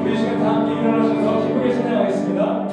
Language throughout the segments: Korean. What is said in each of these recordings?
우리 시간 다 함께 일어나셔서 기쁘게 찬양하겠습니다.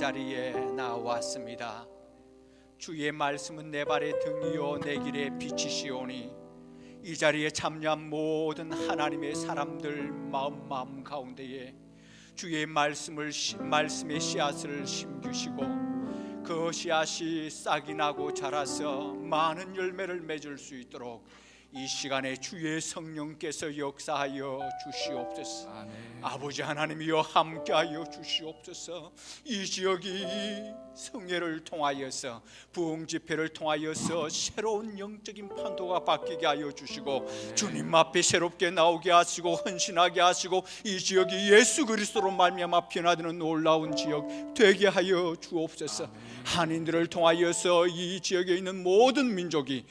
자리에 나왔습니다. 주의 말씀은 내 발의 등이요 내 길의 빛이시오니 이 자리에 참여한 모든 하나님의 사람들 마음 가운데에 주의 말씀의 씨앗을 심주시고 그 씨앗이 싹이 나고 자라서 많은 열매를 맺을 수 있도록 이 시간에 주의 성령께서 역사하여 주시옵소서. 아멘. 아버지 하나님이여 함께하여 주시옵소서. 이 지역이 성회를 통하여서 부흥 집회를 통하여서 새로운 영적인 판도가 바뀌게 하여 주시고 주님 앞에 새롭게 나오게 하시고 헌신하게 하시고 이 지역이 예수 그리스도로 말미암아 변화되는 놀라운 지역 되게 하여 주옵소서. 한인들을 통하여서 이 지역에 있는 모든 민족의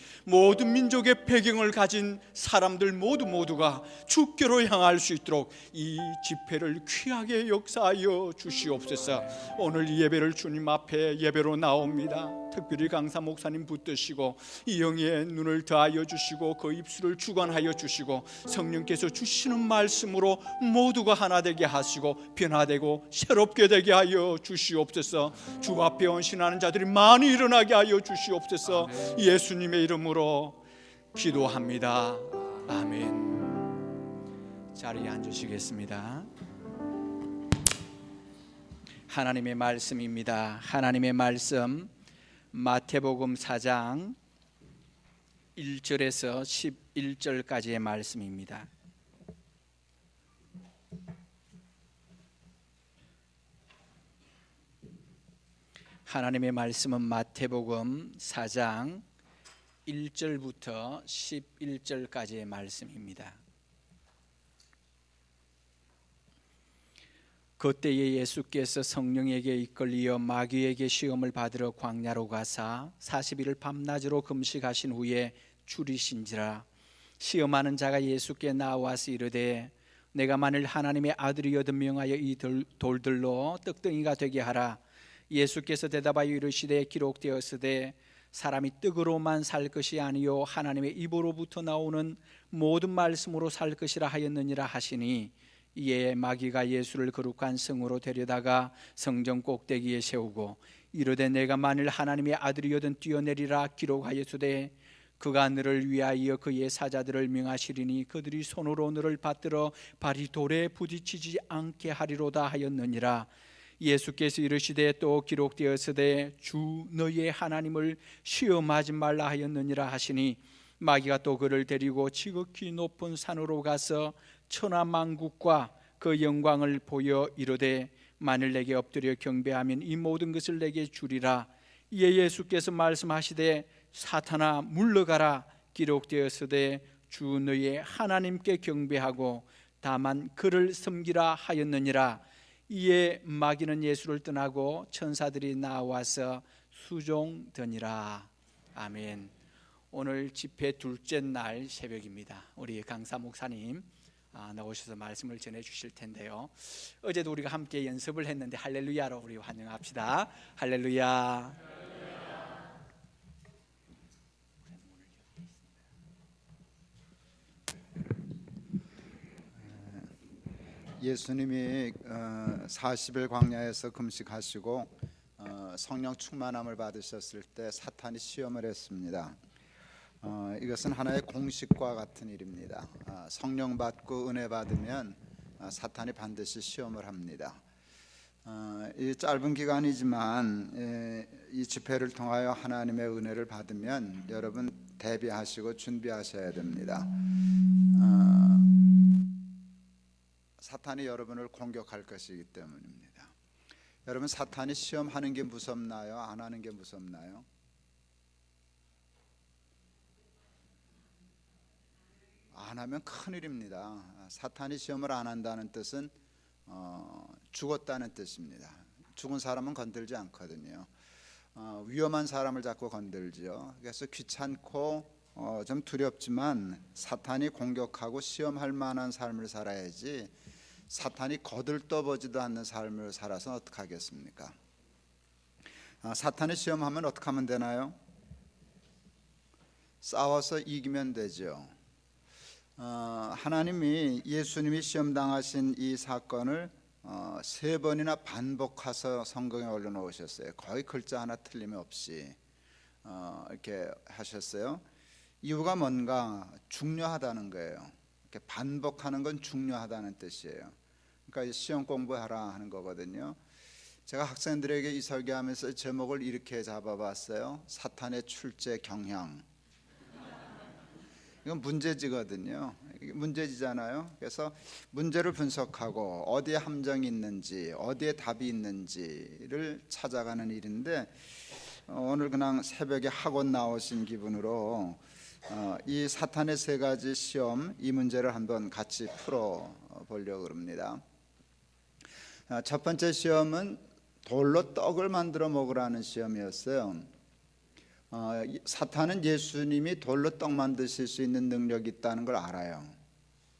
배경을 가진 사람들 모두가 주께로 향할 수 있도록 이 집회를 귀하게 역사하여 주시옵소서. 오늘 이 예배를 주님 앞에 예배로 나옵니다. 특별히 강사 목사님 붙드시고 이 영의 눈을 더하여 주시고 그 입술을 주관하여 주시고 성령께서 주시는 말씀으로 모두가 하나 되게 하시고 변화되고 새롭게 되게 하여 주시옵소서. 주 앞에 헌신하는 자들이 많이 일어나게 하여 주시옵소서. 예수님의 이름으로 기도합니다. 아멘. 자리에 앉으시겠습니다. 하나님의 말씀입니다. 하나님의 말씀 마태복음 4장 1절에서 11절까지의 말씀입니다. 하나님의 말씀은 마태복음 4장 1절부터 11절까지의 말씀입니다. 그때에 예수께서 성령에게 이끌리어 마귀에게 시험을 받으러 광야로 가사 40일을 밤낮으로 금식하신 후에 줄이신지라. 시험하는 자가 예수께 나와서 이르되 내가 만일 하나님의 아들이여든 명하여 이 돌들로 떡덩이가 되게 하라. 예수께서 대답하여 이르시되 기록되었으되 사람이 떡으로만 살 것이 아니요 하나님의 입으로부터 나오는 모든 말씀으로 살 것이라 하였느니라 하시니 이에 마귀가 예수를 거룩한 성으로 데려다가 성전 꼭대기에 세우고 이르되 내가 만일 하나님의 아들이여든 뛰어내리라 기록하였으되 그가 너를 위하여 그의 사자들을 명하시리니 그들이 손으로 너를 받들어 발이 돌에 부딪히지 않게 하리로다 하였느니라. 예수께서 이르시되 또 기록되었으되 주 너의 하나님을 시험하지 말라 하였느니라 하시니 마귀가 또 그를 데리고 지극히 높은 산으로 가서 천하만국과 그 영광을 보여 이르되 만일 내게 엎드려 경배하면 이 모든 것을 내게 주리라. 이에 예수께서 말씀하시되 사탄아 물러가라. 기록되었으되 주 너의 하나님께 경배하고 다만 그를 섬기라 하였느니라. 이에 마귀는 예수를 떠나고 천사들이 나와서 수종더니라. 아멘. 오늘 집회 둘째 날 새벽입니다. 우리 강사 목사님 나오셔서 말씀을 전해 주실 텐데요. 어제도 우리가 함께 연습을 했는데 할렐루야로 우리 환영합시다. 할렐루야. 예수님이 40일 광야에서 금식하시고 성령 충만함을 받으셨을 때 사탄이 시험을 했습니다. 이것은 하나의 공식과 같은 일입니다. 성령 받고 은혜 받으면 사탄이 반드시 시험을 합니다. 이 짧은 기간이지만 이 집회를 통하여 하나님의 은혜를 받으면 여러분 대비하시고 준비하셔야 됩니다. 사탄이 여러분을 공격할 것이기 때문입니다. 여러분 사탄이 시험하는 게 무섭나요? 안 하는 게 무섭나요? 안 하면 큰일입니다. 사탄이 시험을 안 한다는 뜻은 죽었다는 뜻입니다. 죽은 사람은 건들지 않거든요. 위험한 사람을 자꾸 건들지요. 그래서 귀찮고 좀 두렵지만 사탄이 공격하고 시험할 만한 삶을 살아야지 사탄이 거들떠보지도 않는 삶을 살아서 어떡하겠습니까? 사탄이 시험하면 어떻게 하면 되나요? 싸워서 이기면 되죠. 하나님이 예수님이 시험당하신 이 사건을 3번이나 반복해서 성경에 올려놓으셨어요. 거의 글자 하나 틀림없이 이렇게 하셨어요. 이유가 뭔가 중요하다는 거예요. 이렇게 반복하는 건 중요하다는 뜻이에요. 그러니까 시험 공부하라 하는 거거든요. 제가 학생들에게 이 설교하면서 제목을 이렇게 잡아봤어요. 사탄의 출제 경향. 이건 문제지거든요. 이게 문제지잖아요. 그래서 문제를 분석하고 어디에 함정이 있는지, 어디에 답이 있는지를 찾아가는 일인데, 오늘 그냥 새벽에 학원 나오신 기분으로 이 사탄의 3가지 시험, 이 문제를 한번 같이 풀어보려고 합니다. 첫 번째 시험은 돌로 떡을 만들어 먹으라는 시험이었어요. 사탄은 예수님이 돌로 떡 만드실 수 있는 능력이 있다는 걸 알아요.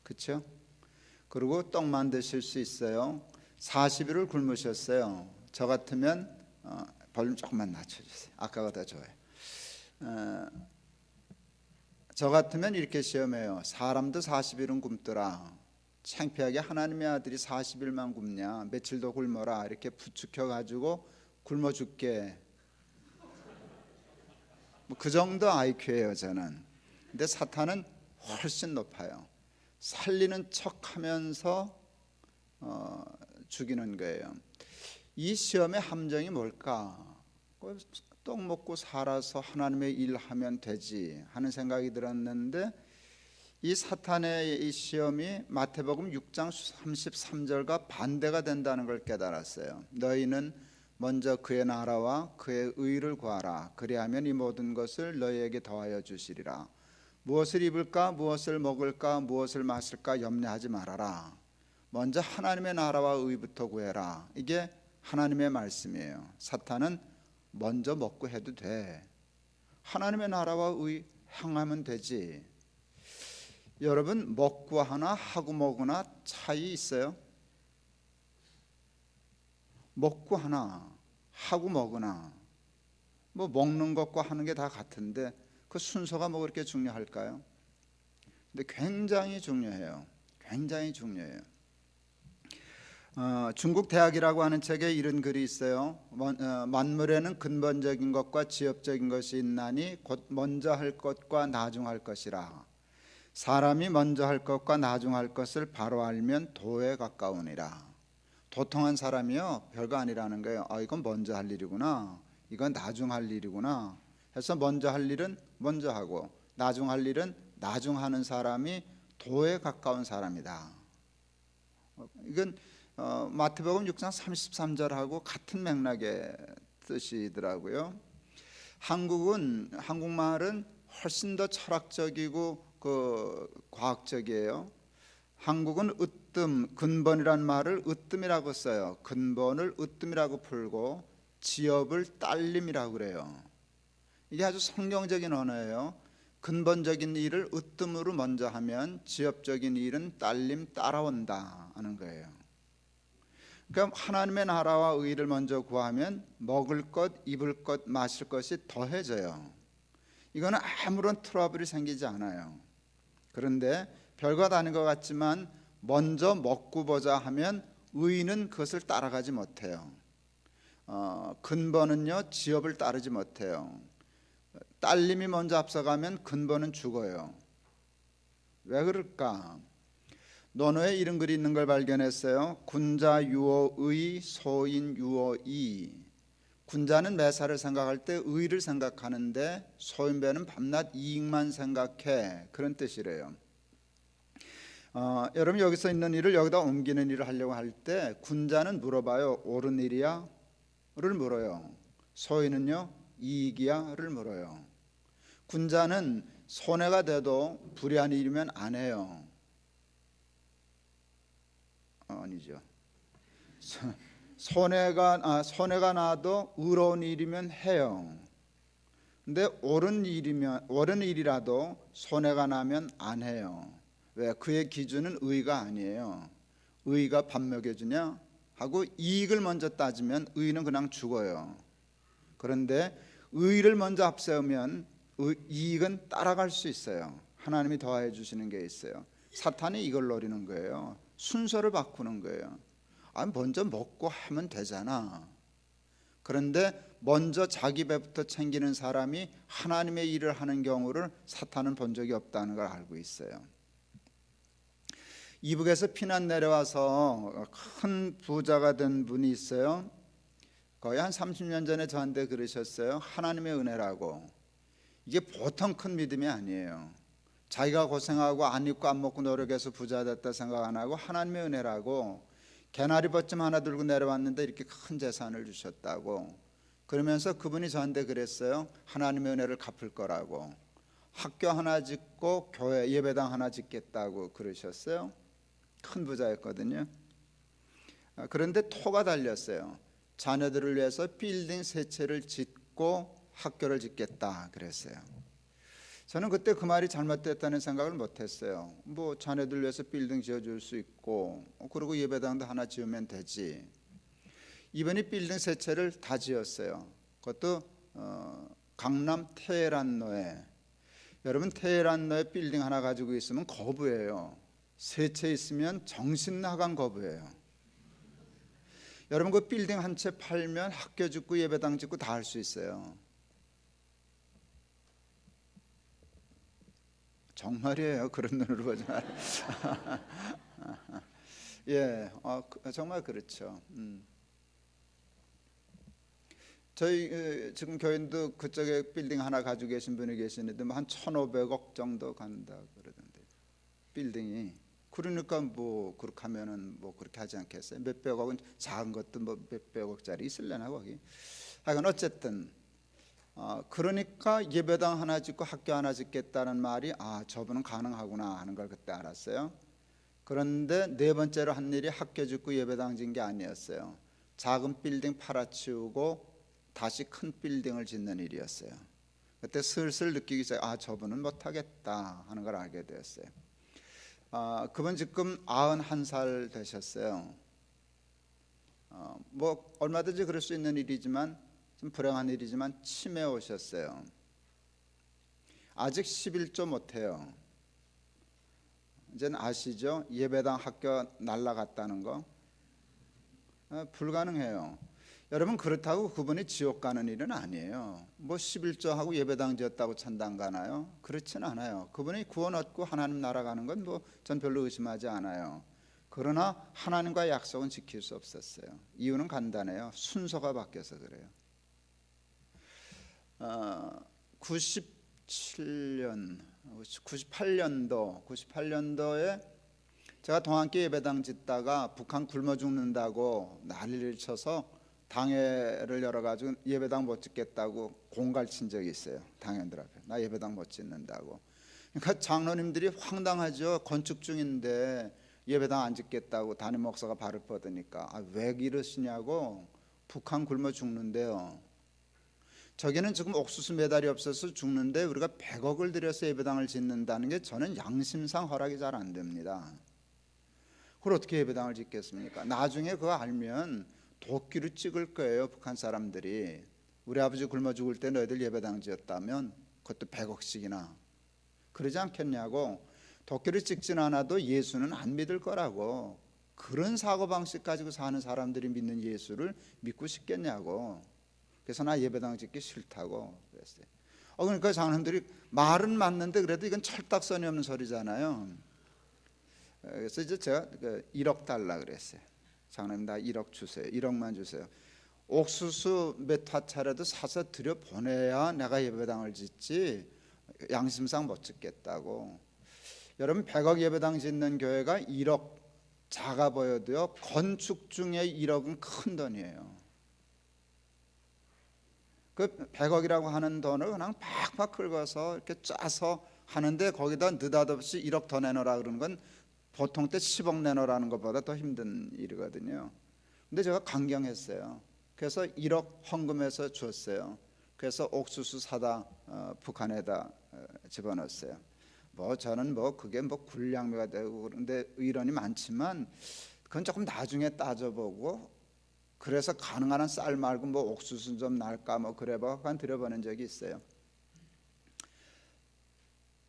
그렇죠? 그리고 떡 만드실 수 있어요. 40일을 굶으셨어요. 저 같으면 볼륨 조금만 낮춰주세요. 아까보다 좋아요. 저 같으면 이렇게 시험해요. 사람도 40일은 굶더라. 창피하게 하나님의 아들이 40일만 굶냐, 며칠 더 굶어라, 이렇게 부추겨 가지고 굶어 죽게. 그 정도 IQ예요 저는. 근데 사탄은 훨씬 높아요. 살리는 척하면서 죽이는 거예요. 이 시험의 함정이 뭘까? 떡 먹고 살아서 하나님의 일 하면 되지 하는 생각이 들었는데, 이 사탄의 이 시험이 마태복음 6장 33절과 반대가 된다는 걸 깨달았어요. 너희는 먼저 그의 나라와 그의 의를 구하라. 그리하면 이 모든 것을 너희에게 더하여 주시리라. 무엇을 입을까, 무엇을 먹을까, 무엇을 마실까 염려하지 말아라. 먼저 하나님의 나라와 의부터 구해라. 이게 하나님의 말씀이에요. 사탄은 먼저 먹고 해도 돼. 하나님의 나라와 의 향하면 되지. 여러분, 먹고 하나 하고 먹으나 차이 있어요? 먹고 하나 하고 먹으나 뭐 먹는 것과 하는 게 다 같은데 그 순서가 뭐 그렇게 중요할까요? 근데 굉장히 중요해요. 굉장히 중요해요. 중국 대학이라고 하는 책에 이런 글이 있어요. 만물에는 근본적인 것과 지엽적인 것이 있나니 곧 먼저 할 것과 나중 할 것이라. 사람이 먼저 할 것과 나중 할 것을 바로 알면 도에 가까우니라. 도통한 사람이요 별거 아니라는 거예요. 이건 먼저 할 일이구나, 이건 나중 할 일이구나 해서 먼저 할 일은 먼저 하고 나중 할 일은 나중 하는 사람이 도에 가까운 사람이다. 이건 마태복음 6장 33절하고 같은 맥락의 뜻이더라고요. 한국말은 훨씬 더 철학적이고 과학적이에요. 한국은 으뜸, 근본이란 말을 으뜸이라고 써요. 근본을 으뜸이라고 풀고 지엽을 딸림이라고 그래요. 이게 아주 성경적인 언어예요. 근본적인 일을 으뜸으로 먼저 하면 지엽적인 일은 딸림 따라온다 하는 거예요. 그러니까 하나님의 나라와 의를 먼저 구하면 먹을 것, 입을 것, 마실 것이 더해져요. 이거는 아무런 트러블이 생기지 않아요. 그런데 별것 아닌 것 같지만 먼저 먹고 보자 하면 의인은 그것을 따라가지 못해요. 근본은요 지엽을 따르지 못해요. 딸림이 먼저 앞서가면 근본은 죽어요. 왜 그럴까? 논어에 이런 글이 있는 걸 발견했어요. 군자 유어의, 소인 유어이. 군자는 매사를 생각할 때 의를 생각하는데 소인배는 밤낮 이익만 생각해, 그런 뜻이래요. 여러분 여기서 있는 일을 여기다 옮기는 일을 하려고 할 때 군자는 물어봐요. 옳은 일이야? 를 물어요. 소인은요 이익이야? 를 물어요. 군자는 손해가 돼도 불의한 일이면 안 해요. 아니죠. 손해가 나도 의로운 일이면 해요. 근데 옳은 일이라도 손해가 나면 안 해요. 왜? 그의 기준은 의가 아니에요. 의가 밥 먹여주냐 하고 이익을 먼저 따지면 의는 그냥 죽어요. 그런데 의를 먼저 앞세우면 이익은 따라갈 수 있어요. 하나님이 더해 주시는 게 있어요. 사탄이 이걸 노리는 거예요. 순서를 바꾸는 거예요. 먼저 먹고 하면 되잖아. 그런데 먼저 자기 배부터 챙기는 사람이 하나님의 일을 하는 경우를 사탄은 본 적이 없다는 걸 알고 있어요. 이북에서 피난 내려와서 큰 부자가 된 분이 있어요. 거의 한 30년 전에 저한테 그러셨어요. 하나님의 은혜라고. 이게 보통 큰 믿음이 아니에요. 자기가 고생하고 안 입고 안 먹고 노력해서 부자 됐다 생각 안 하고 하나님의 은혜라고 개나리 벗좀 하나 들고 내려왔는데 이렇게 큰 재산을 주셨다고. 그러면서 그분이 저한테 그랬어요. 하나님의 은혜를 갚을 거라고. 학교 하나 짓고 교회 예배당 하나 짓겠다고 그러셨어요. 큰 부자였거든요. 그런데 토가 달렸어요. 자녀들을 위해서 빌딩 세 채를 짓고 학교를 짓겠다 그랬어요. 저는 그때 그 말이 잘못됐다는 생각을 못했어요. 뭐 자녀들 위해서 빌딩 지어줄 수 있고 그리고 예배당도 하나 지으면 되지. 이번에 빌딩 세 채를 다 지었어요. 그것도 강남 테헤란로에. 여러분 테헤란로에 빌딩 하나 가지고 있으면 거부예요. 세 채 있으면 정신 나간 거부예요. 여러분 그 빌딩 한 채 팔면 학교 짓고 예배당 짓고 다 할 수 있어요. 정말이에요. 그런 눈으로 보지 말아요. 예, 정말 그렇죠. 저희 지금 교인도 그쪽에 빌딩 하나 가지고 계신 분이 계시는데 한 1,500억 정도 간다 그러던데 빌딩이. 그러니까 뭐 그렇게 하면은 뭐 그렇게 하지 않겠어요? 몇백억은 작은 것도 뭐 몇백억짜리 있을려나 거기. 하여간 어쨌든 그러니까 예배당 하나 짓고 학교 하나 짓겠다는 말이 저분은 가능하구나 하는 걸 그때 알았어요. 그런데 네 번째로 한 일이 학교 짓고 예배당 짓는 게 아니었어요. 작은 빌딩 팔아치우고 다시 큰 빌딩을 짓는 일이었어요. 그때 슬슬 느끼기 시작해요. 저분은 못하겠다 하는 걸 알게 되었어요. 그분 지금 91살 되셨어요. 뭐 얼마든지 그럴 수 있는 일이지만 좀 불행한 일이지만 치매 오셨어요. 아직 11조 못해요. 이제는 아시죠? 예배당 학교 날라갔다는 거 불가능해요. 여러분 그렇다고 그분이 지옥 가는 일은 아니에요. 뭐 11조 하고 예배당 지었다고 천당 가나요? 그렇진 않아요. 그분이 구원 얻고 하나님 나라 가는 건 뭐 전 별로 의심하지 않아요. 그러나 하나님과의 약속은 지킬 수 없었어요. 이유는 간단해요. 순서가 바뀌어서 그래요. 98년도에 제가 동안교 예배당 짓다가 북한 굶어 죽는다고 난리를 쳐서 당회를 열어가지고 예배당 못 짓겠다고 공갈친 적이 있어요. 당회들 앞에 나 예배당 못 짓는다고. 그러니까 장로님들이 황당하죠. 건축 중인데 예배당 안 짓겠다고 담임 목사가 발을 뻗으니까 왜 이러시냐고. 북한 굶어 죽는데요. 저기는 지금 옥수수 메달이 없어서 죽는데 우리가 100억을 들여서 예배당을 짓는다는 게 저는 양심상 허락이 잘 안 됩니다. 그걸 어떻게 예배당을 짓겠습니까? 나중에 그거 알면 도끼로 찍을 거예요. 북한 사람들이. 우리 아버지 굶어 죽을 때 너희들 예배당 지었다면 그것도 100억씩이나 그러지 않겠냐고. 도끼로 찍진 않아도 예수는 안 믿을 거라고. 그런 사고방식 가지고 사는 사람들이 믿는 예수를 믿고 싶겠냐고. 그래서 나 예배당 짓기 싫다고 그랬어요. 그러니까 장로님들이 말은 맞는데 그래도 이건 철딱선이 없는 소리잖아요. 그래서 이제 제가 1억 달라 그랬어요. 장로님 나 1억 주세요. 1억만 주세요. 옥수수 몇 화차라도 사서 들여 보내야 내가 예배당을 짓지 양심상 못 짓겠다고. 여러분 100억 예배당 짓는 교회가 1억 작아 보여도요. 건축 중에 1억은 큰 돈이에요. 그 100억이라고 하는 돈을 그냥 팍팍 긁어서 이렇게 짜서 하는데 거기다 느닷없이 1억 더 내놓으라 그러는 건 보통 때 10억 내놓으라는 것보다 더 힘든 일이거든요. 근데 제가 강경했어요. 그래서 1억 헌금해서 줬어요. 그래서 옥수수 사다 북한에다 집어넣었어요. 뭐 저는 뭐 그게 뭐 굴량미가 되고 그런데 의론이 많지만 그건 조금 나중에 따져보고 그래서 가능한 한 쌀 말고 뭐 옥수수 좀 날까 뭐 그래봐 한 들여보낸 적이 있어요.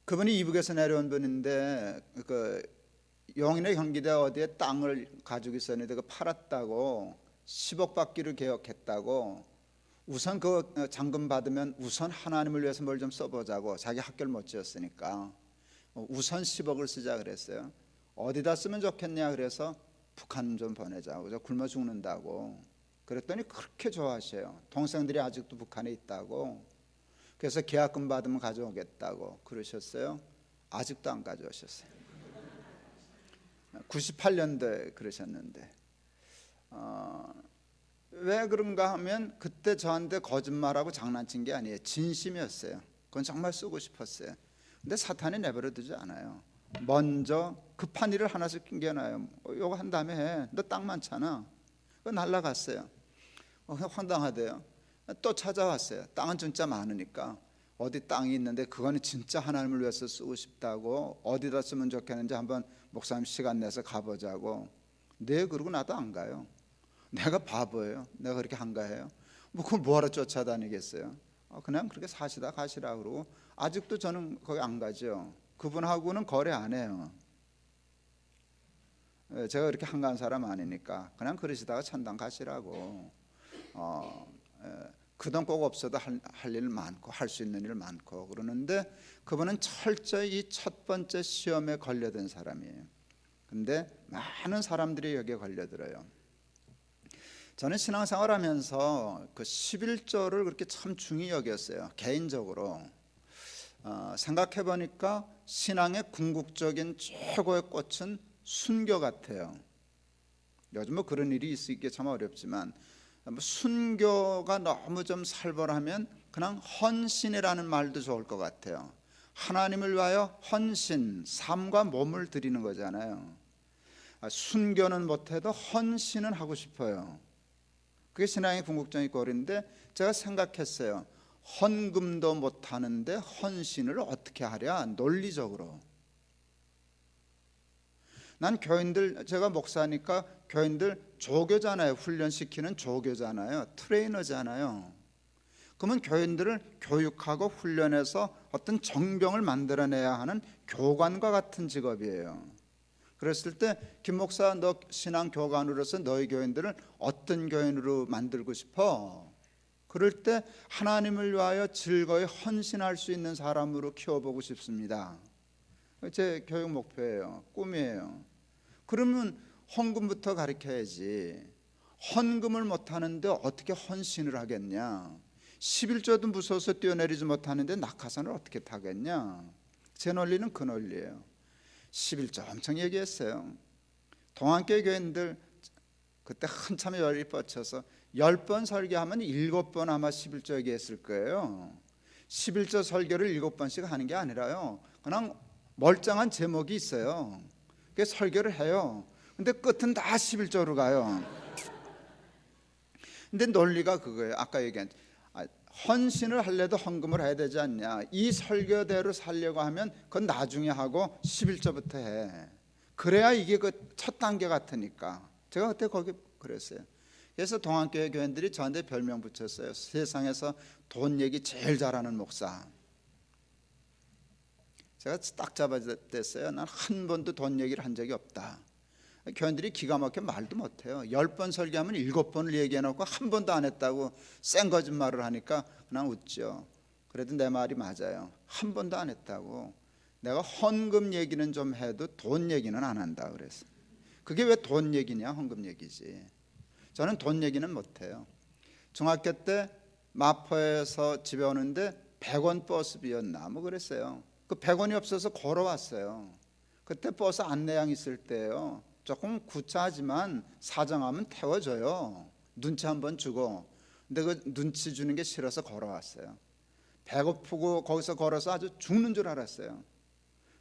그분이 이북에서 내려온 분인데 용인의 경기대 어디에 땅을 가지고 있었는데 그 팔았다고 10억 받기를 계획했다고 우선 그 잔금 받으면 우선 하나님을 위해서 뭘 좀 써보자고 자기 학교를 못 지었으니까 우선 10억을 쓰자 그랬어요. 어디다 쓰면 좋겠냐 그래서 북한 좀 보내자고 저 굶어 죽는다고 그랬더니 그렇게 좋아하셔요. 동생들이 아직도 북한에 있다고 그래서 계약금 받으면 가져오겠다고 그러셨어요. 아직도 안 가져오셨어요. 98년도에 그러셨는데 왜 그런가 하면 그때 저한테 거짓말하고 장난친 게 아니에요. 진심이었어요. 그건 정말 쓰고 싶었어요. 근데 사탄이 내버려 두지 않아요. 먼저 급한 일을 하나씩 낑겨놔요. 이거 한 다음에 해. 너 땅 많잖아. 그거 날라갔어요. 황당하대요. 또 찾아왔어요. 땅은 진짜 많으니까 어디 땅이 있는데 그거는 진짜 하나님을 위해서 쓰고 싶다고 어디다 쓰면 좋겠는지 한번 목사님 시간 내서 가보자고. 네 그러고 나도 안 가요. 내가 바보예요. 내가 그렇게 한가해요. 뭐 그걸 뭐하러 쫓아다니겠어요. 그냥 그렇게 사시다 가시라 그러고 아직도 저는 거기 안 가죠. 그분하고는 거래 안 해요. 제가 그렇게 한가한 사람 아니니까 그냥 그러시다가 천당 가시라고. 그 돈 꼭 없어도 할 일 많고 할 수 있는 일 많고 그러는데 그분은 철저히 이 첫 번째 시험에 걸려든 사람이에요. 근데 많은 사람들이 여기에 걸려들어요. 저는 신앙생활하면서 그 11조를 그렇게 참 중히 여겼어요. 개인적으로 생각해 보니까 신앙의 궁극적인 최고의 꽃은 순교 같아요. 요즘 뭐 그런 일이 있기 참 어렵지만 순교가 너무 좀 살벌하면 그냥 헌신이라는 말도 좋을 것 같아요. 하나님을 위하여 헌신, 삶과 몸을 드리는 거잖아요. 순교는 못해도 헌신은 하고 싶어요. 그게 신앙의 궁극적인 꼴인데 제가 생각했어요. 헌금도 못하는데 헌신을 어떻게 하랴 논리적으로. 난 교인들, 제가 목사니까 교인들 조교잖아요. 훈련시키는 조교잖아요. 트레이너잖아요. 그러면 교인들을 교육하고 훈련해서 어떤 정병을 만들어내야 하는 교관과 같은 직업이에요. 그랬을 때 김 목사 너 신앙 교관으로서 너희 교인들을 어떤 교인으로 만들고 싶어? 그럴 때 하나님을 위하여 즐거이 헌신할 수 있는 사람으로 키워보고 싶습니다. 제 교육 목표예요. 꿈이에요. 그러면 헌금부터 가르쳐야지. 헌금을 못하는데 어떻게 헌신을 하겠냐? 11조도 무서워서 뛰어내리지 못하는데 낙하산을 어떻게 타겠냐? 제 논리는 그 논리예요. 11조 엄청 얘기했어요. 동안교회 교인들 그때 한참 열이 뻗쳐서 10번 설교하면 7번 아마 11조 얘기했을 거예요. 11조 설교를 7번씩 하는 게 아니라요. 그냥 멀쩡한 제목이 있어요. 그래서 설교를 해요. 근데 끝은 다 11조로 가요. 근데 논리가 그거예요. 아까 얘기한 헌신을 하려도 헌금을 해야 되지 않냐. 이 설교대로 살려고 하면 그건 나중에 하고 11조부터 해. 그래야 이게 그 첫 단계 같으니까. 제가 그때 거기 그랬어요. 그래서 동안교회 교인들이 저한테 별명 붙였어요. 세상에서 돈 얘기 제일 잘하는 목사. 제가 딱 잡아댔어요. 난 한 번도 돈 얘기를 한 적이 없다. 교인들이 기가 막혀 말도 못해요. 10번 설교하면 7번을 얘기해놓고 한 번도 안 했다고 센 거짓말을 하니까 그냥 웃죠. 그래도 내 말이 맞아요. 한 번도 안 했다고. 내가 헌금 얘기는 좀 해도 돈 얘기는 안 한다 그랬어요. 그게 왜 돈 얘기냐? 헌금 얘기지. 저는 돈 얘기는 못해요. 중학교 때 마포에서 집에 오는데 100원 버스비였나 뭐 그랬어요. 그 100원이 없어서 걸어왔어요. 그때 버스 안내양 있을 때예요. 조금 구차하지만 사정하면 태워줘요. 눈치 한번 주고. 근데 그 눈치 주는 게 싫어서 걸어왔어요. 배고프고 거기서 걸어서 아주 죽는 줄 알았어요.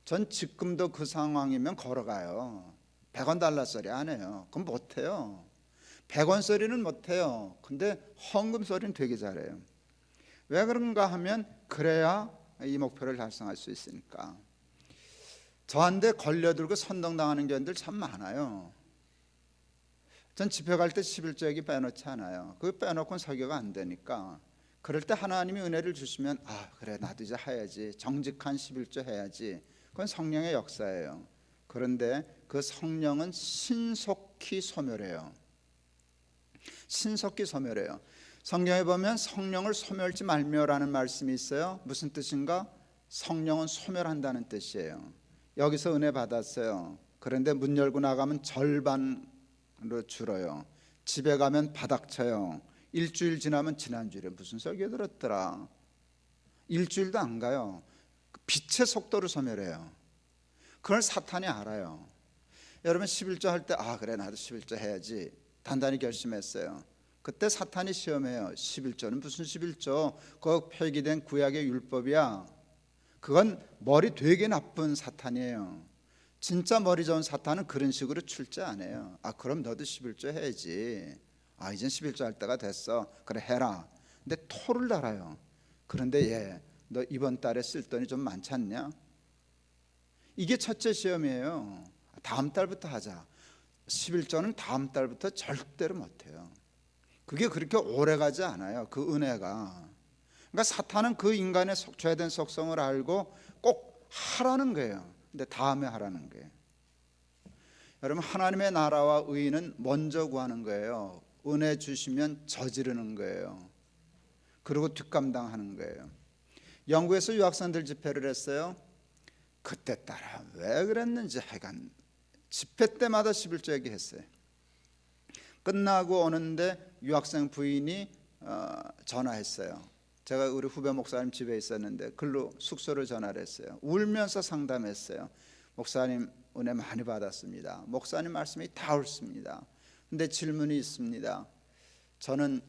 전 지금도 그 상황이면 걸어가요. 100원 달라 소리 안 해요. 그건 못해요. 100원 소리는 못해요. 근데 헌금 소리는 되게 잘해요. 왜 그런가 하면 그래야 이 목표를 달성할 수 있으니까. 저한테 걸려들고 선동당하는 교인들 참 많아요. 전 집회 갈 때 11조 얘기 빼놓지 않아요. 그거 빼놓고는 설교가 안 되니까. 그럴 때 하나님이 은혜를 주시면 그래 나도 이제 해야지. 정직한 11조 해야지. 그건 성령의 역사예요. 그런데 그 성령은 신속히 소멸해요. 신속히 소멸해요. 성경에 보면 성령을 소멸지 말며라는 말씀이 있어요. 무슨 뜻인가? 성령은 소멸한다는 뜻이에요. 여기서 은혜 받았어요. 그런데 문 열고 나가면 절반으로 줄어요. 집에 가면 바닥 쳐요. 일주일 지나면 지난주에 무슨 설교 들었더라. 일주일도 안 가요. 빛의 속도로 소멸해요. 그걸 사탄이 알아요. 여러분 11조 할 때 그래 나도 11조 해야지 단단히 결심했어요. 그때 사탄이 시험해요. 11조는 무슨 11조? 그 폐기된 구약의 율법이야. 그건 머리 되게 나쁜 사탄이에요. 진짜 머리 좋은 사탄은 그런 식으로 출제 안 해요. 그럼 너도 11조 해야지. 이젠 11조 할 때가 됐어. 그래 해라. 근데 토를 달아요. 그런데 너 이번 달에 쓸 돈이 좀 많지 않냐? 이게 첫째 시험이에요. 다음 달부터 하자. 11조는 다음 달부터 절대로 못해요. 그게 그렇게 오래 가지 않아요. 그 은혜가. 그러니까 사탄은 그 인간의 죄된 속성을 알고 꼭 하라는 거예요. 근데 다음에 하라는 거예요. 여러분 하나님의 나라와 의는 먼저 구하는 거예요. 은혜 주시면 저지르는 거예요. 그리고 뒷감당하는 거예요. 영국에서 유학생들 집회를 했어요. 그때 따라 왜 그랬는지 하여간 집회 때마다 11조 얘기했어요. 끝나고 오는데 유학생 부인이 전화했어요. 제가 우리 후배 목사님 집에 있었는데 글로 숙소로 전화를 했어요. 울면서 상담했어요. 목사님 은혜 많이 받았습니다. 목사님 말씀이 다 옳습니다. 근데 질문이 있습니다. 저는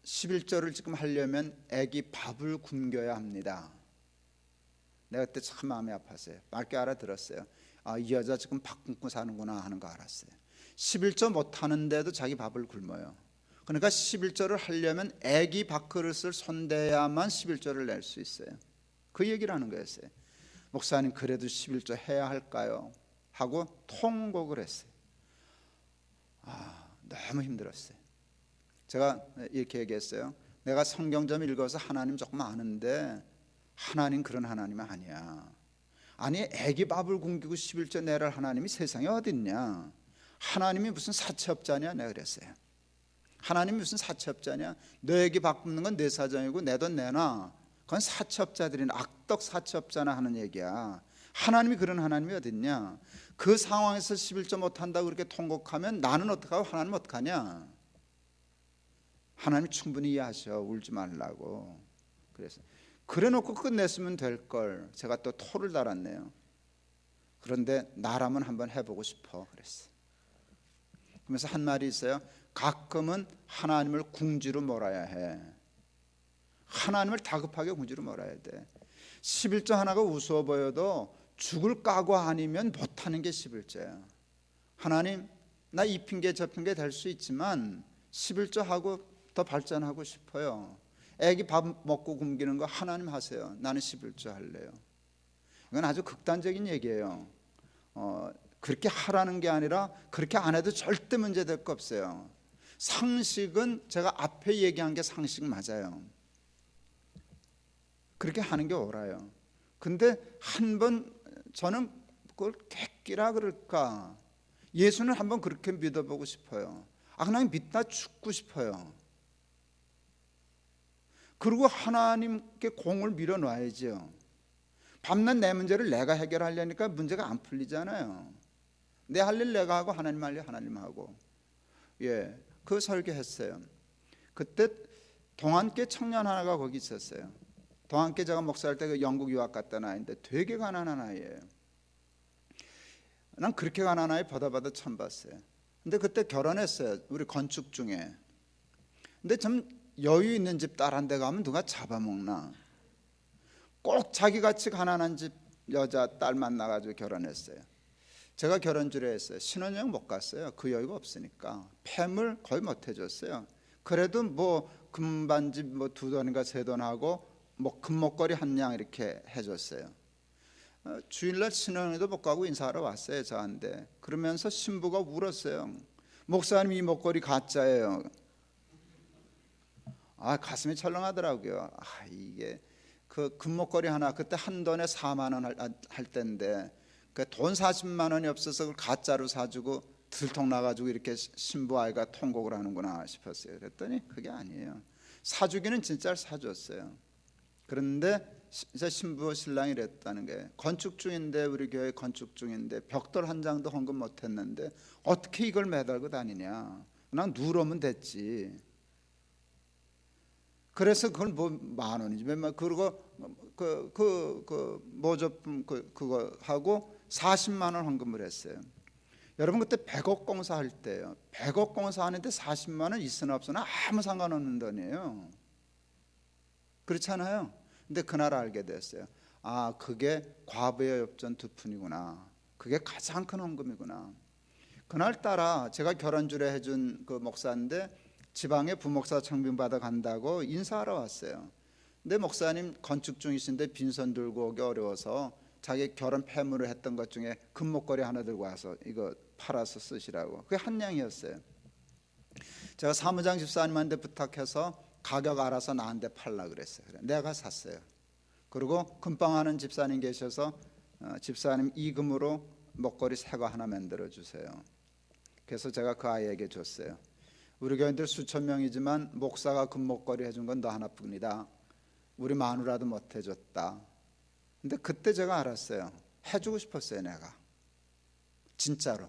11조를 지금 하려면 애기 밥을 굶겨야 합니다. 내가 그때 참 마음이 아팠어요. 맑게 알아들었어요. 이 여자 지금 밥 굶고 사는구나 하는 거 알았어요. 11조 못하는데도 자기 밥을 굶어요. 그러니까 11조를 하려면 애기 밥그릇을 손대야만 11조를 낼 수 있어요. 그 얘기를 하는 거였어요. 목사님 그래도 11조 해야 할까요? 하고 통곡을 했어요. 너무 힘들었어요. 제가 이렇게 얘기했어요. 내가 성경 좀 읽어서 하나님 조금 아는데 하나님 그런 하나님은 아니야. 아니 애기 밥을 굶기고 11조 내랄 하나님이 세상에 어딨냐. 하나님이 무슨 사채업자냐 내가 그랬어요. 하나님이 무슨 사채업자냐. 너에게 밥 굶는 건 내 사정이고 내 돈 내놔. 그건 사채업자들이나 악덕 사채업자나 하는 얘기야. 하나님이 그런 하나님이 어딨냐. 그 상황에서 11조 못한다고 그렇게 통곡하면 나는 어떡하고 하나님 어떡하냐. 하나님이 충분히 이해하셔. 울지 말라고. 그래서 그래놓고 끝냈으면 될걸. 제가 또 토를 달았네요. 그런데 나라면 한번 해보고 싶어 그랬어. 그러면서 한 말이 있어요. 가끔은 하나님을 궁지로 몰아야 해. 하나님을 다급하게 궁지로 몰아야 돼. 11조 하나가 우스워 보여도 죽을 각오 아니면 못하는 게 11조야. 하나님 나 이 핑계 저 핑계 될 수 있지만 11조 하고 더 발전하고 싶어요. 애기 밥 먹고 굶기는 거 하나님 하세요. 나는 11조 할래요. 이건 아주 극단적인 얘기예요. 그렇게 하라는 게 아니라 그렇게 안 해도 절대 문제될 거 없어요. 상식은 제가 앞에 얘기한 게 상식 맞아요. 그렇게 하는 게 옳아요. 근데 한번 저는 그걸 객기라 그럴까. 예수는 한번 그렇게 믿어보고 싶어요. 하나님 믿다 죽고 싶어요. 그리고 하나님께 공을 밀어놔야죠. 밤낮 내 문제를 내가 해결하려니까 문제가 안 풀리잖아요. 내 할 일 내가 하고 하나님 할 일 하나님 하고. 그 설교했어요. 그때 동안계 청년 하나가 거기 있었어요. 동안계 제가 목사할 때 그 영국 유학 갔던 아이인데 되게 가난한 아이예요. 난 그렇게 가난한 아이 보다 처음 봤어요. 근데 그때 결혼했어요. 우리 건축 중에. 근데 좀 여유 있는 집 딸 한 대 가면 누가 잡아먹나. 꼭 자기같이 가난한 집 여자 딸 만나가지고 결혼했어요. 제가 결혼주례 했어요. 신혼여행 못 갔어요. 그 여유가 없으니까. 팸을 거의 못 해줬어요. 그래도 뭐 금반지 뭐 2돈인가 3돈 하고 뭐 금목걸이 한 양 이렇게 해줬어요. 주일날 신혼여행도 못 가고 인사하러 왔어요. 저한테. 그러면서 신부가 울었어요. 목사님 이 목걸이 가짜예요. 가슴이 철렁하더라고요. 이게 그 금목걸이 하나 그때 한 돈에 4만 원 할 때인데 그 돈 40만 원이 없어서 그걸 가짜로 사주고 들통나가지고 이렇게 신부 아이가 통곡을 하는구나 싶었어요. 그랬더니 그게 아니에요. 사주기는 진짜로 사줬어요. 그런데 이제 신부 신랑이 이랬다는 게, 건축 중인데, 우리 교회 건축 중인데 벽돌 한 장도 헌금 못했는데 어떻게 이걸 매달고 다니냐, 그냥 누르면 됐지. 그래서 그걸 뭐 만 원이지 몇만, 그리고 그 모조품 그거 하고 40만 원 헌금을 했어요. 여러분 그때 100억 공사할 때요, 100억 공사하는데 40만 원 있으나 없으나 아무 상관없는 돈이에요. 그렇잖아요. 근데 그날 알게 됐어요. 아, 그게 과부의 엽전 2푼이구나. 그게 가장 큰 헌금이구나. 그날따라 제가 결혼주례 해준 그 목사인데 지방에 부목사 청빙받아 간다고 인사하러 왔어요. 근데 목사님 건축 중이신데 빈손 들고 오기 어려워서 자기 결혼 폐물을 했던 것 중에 금목걸이 하나 들고 와서 이거 팔아서 쓰시라고. 그게 한 양이었어요. 제가 사무장 집사님한테 부탁해서 가격 알아서 나한테 팔라 그랬어요. 내가 샀어요. 그리고 금방하는 집사님 계셔서 집사님 이금으로 목걸이 새 거 하나 만들어 주세요. 그래서 제가 그 아이에게 줬어요. 우리 교인들 수천 명이지만 목사가 금목걸이 해준 건 너 하나뿐이다. 우리 마누라도 못 해줬다. 근데 그때 제가 알았어요. 해주고 싶었어요. 내가 진짜로.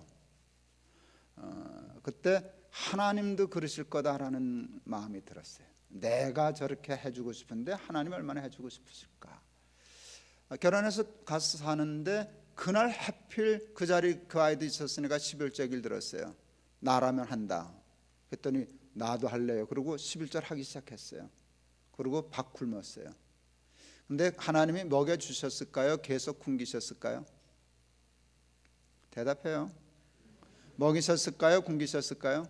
그때 하나님도 그러실 거다라는 마음이 들었어요. 내가 저렇게 해주고 싶은데 하나님 얼마나 해주고 싶으실까. 결혼해서 가서 사는데 그날 하필 그 자리 그 아이도 있었으니까 11절기를 들었어요. 나라면 한다. 그랬더니 나도 할래요. 그리고 11절 하기 시작했어요. 그리고 밥 굶었어요. 근데 하나님이 먹여주셨을까요? 계속 굶기셨을까요? 대답해요. 먹이셨을까요? 굶기셨을까요?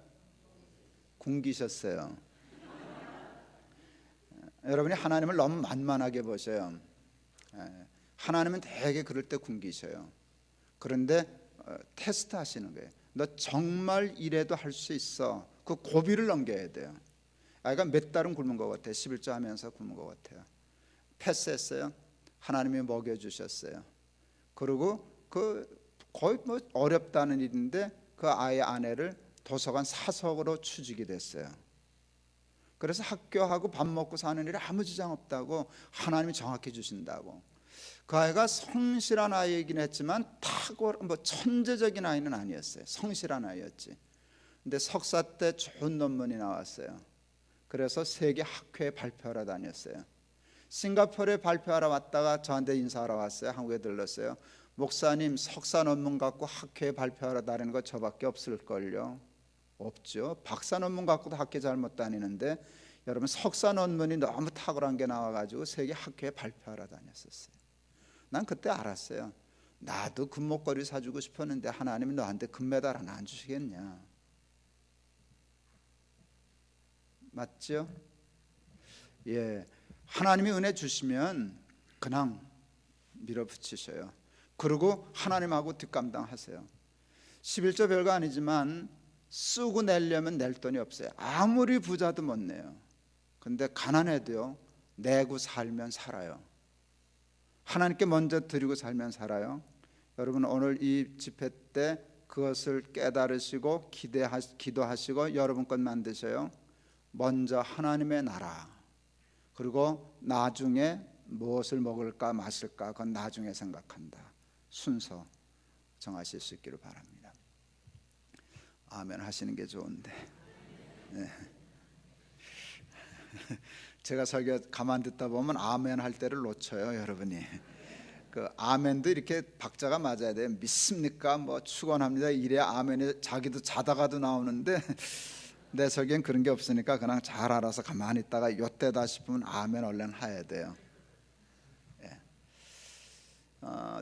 굶기셨어요. 여러분이 하나님을 너무 만만하게 보셔요. 하나님은 되게 그럴 때 굶기셔요. 그런데 테스트 하시는 거예요. 너 정말 이래도 할 수 있어. 그 고비를 넘겨야 돼요. 아이가 몇 달은 굶은 것 같아요. 11조 하면서 굶은 것 같아요. 패스했어요. 하나님이 먹여주셨어요. 그리고 그 거의 뭐 어렵다는 일인데 그 아이의 아내를 도서관 사석으로 취직이 됐어요. 그래서 학교하고 밥 먹고 사는 일에 아무 지장 없다고 하나님이 정확히 주신다고. 그 아이가 성실한 아이이긴 했지만 뭐 천재적인 아이는 아니었어요. 성실한 아이였지. 근데 석사 때 좋은 논문이 나왔어요. 그래서 세계 학회에 발표하러 다녔어요. 싱가포르에 발표하러 왔다가 저한테 인사하러 왔어요. 한국에 들렀어요. 목사님, 석사 논문 갖고 학회에 발표하러 다니는 거 저밖에 없을걸요. 없죠. 박사 논문 갖고도 학회 잘못 다니는데 여러분 석사 논문이 너무 탁월한 게 나와가지고 세계 학회에 발표하러 다녔었어요. 난 그때 알았어요. 나도 금목걸이 사주고 싶었는데 하나님이 너한테 금메달 하나 안 주시겠냐. 맞죠? 예, 하나님이 은혜 주시면 그냥 밀어붙이셔요. 그리고 하나님하고 뒷감당하세요. 11조 별거 아니지만 쓰고 내려면 낼 돈이 없어요. 아무리 부자도 못 내요. 근데 가난해도요, 내고 살면 살아요. 하나님께 먼저 드리고 살면 살아요. 여러분 오늘 이 집회 때 그것을 깨달으시고 기도하시고 여러분 것 만드셔요. 먼저 하나님의 나라, 그리고 나중에 무엇을 먹을까 마실까 그건 나중에 생각한다. 순서 정하실 수 있기를 바랍니다. 아멘 하시는 게 좋은데, 네. 제가 설교 가만 듣다 보면 아멘 할 때를 놓쳐요. 여러분이 그 아멘도 이렇게 박자가 맞아야 돼요. 믿습니까? 뭐 축원합니다. 이래야 아멘이 자기도 자다가도 나오는데 내 설교엔 그런 게 없으니까 그냥 잘 알아서 가만히 있다가 요때다 싶으면 아멘 얼른 해야 돼요. 예.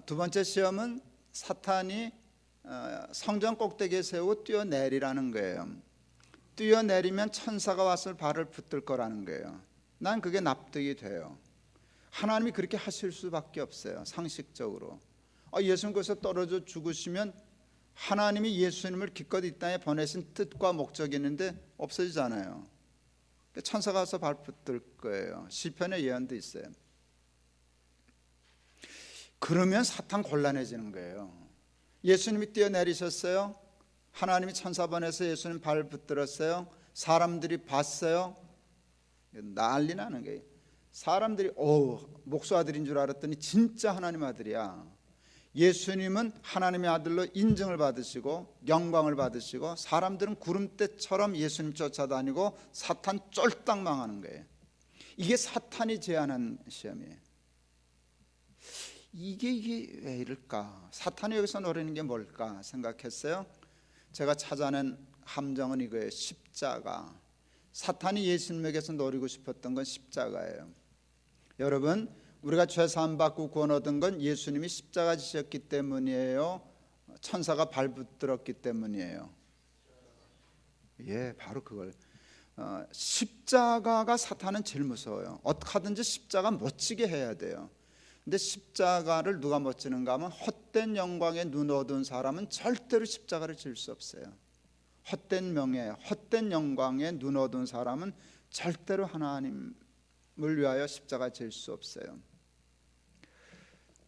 두 번째 시험은 사탄이 성전 꼭대기에 세우고 뛰어내리라는 거예요. 뛰어내리면 천사가 와서 발을 붙들 거라는 거예요. 난 그게 납득이 돼요. 하나님이 그렇게 하실 수밖에 없어요. 상식적으로. 예수님 거기서 떨어져 죽으시면 하나님이 예수님을 기껏 이 땅에 보내신 뜻과 목적이 있는데 없어지잖아요. 천사가 와서 발 붙들 거예요. 시편의 예언도 있어요. 그러면 사탄 곤란해지는 거예요. 예수님이 뛰어내리셨어요. 하나님이 천사 보내서 예수님 발 붙들었어요. 사람들이 봤어요. 난리 나는 거예요. 사람들이 목수 아들인 줄 알았더니 진짜 하나님 아들이야. 예수님은 하나님의 아들로 인정을 받으시고 영광을 받으시고, 사람들은 구름대처럼 예수님 쫓아다니고 사탄 쫄딱 망하는 거예요. 이게 사탄이 제안한 시험이에요. 이게 왜 이럴까? 사탄이 여기서 노리는 게 뭘까 생각했어요. 제가 찾아낸 함정은 이거예요. 십자가. 사탄이 예수님에게서 노리고 싶었던 건 십자가예요. 여러분, 우리가 죄 사함 받고 구원 얻은 건 예수님이 십자가 지셨기 때문이에요? 천사가 발 붙들었기 때문이에요? 예, 바로 그걸. 십자가가 사탄은 제일 무서워요. 어떻게 하든지 십자가 멋지게 해야 돼요. 근데 십자가를 누가 멋지는가 하면, 헛된 영광에 눈 어두운 사람은 절대로 십자가를 질 수 없어요. 헛된 명예, 헛된 영광에 눈 어두운 사람은 절대로 하나님을 위하여 십자가 질 수 없어요.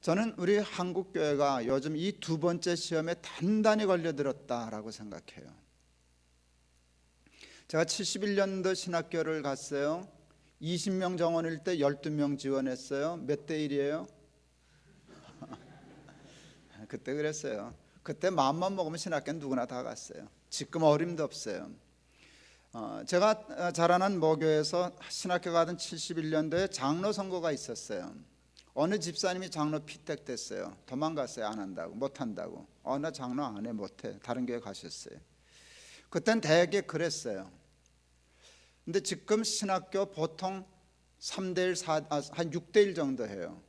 저는 우리 한국교회가 요즘 이 두 번째 시험에 단단히 걸려들었다라고 생각해요. 제가 71년도 신학교를 갔어요. 20명 정원일 때 12명 지원했어요. 몇 대 1이에요? 그때 그랬어요. 그때 마음만 먹으면 신학교는 누구나 다 갔어요. 지금 어림도 없어요. 제가 자라난 모교에서 신학교 가던 71년도에 장로 선거가 있었어요. 어느 집사님이 장로 피택됐어요. 도망갔어요. 안 한다고, 못 한다고. 나 장로 안 해, 못 해. 다른 교회 가셨어요. 그땐 대개 그랬어요. 근데 지금 신학교 보통 3대 1, 한 6대 1 정도 해요.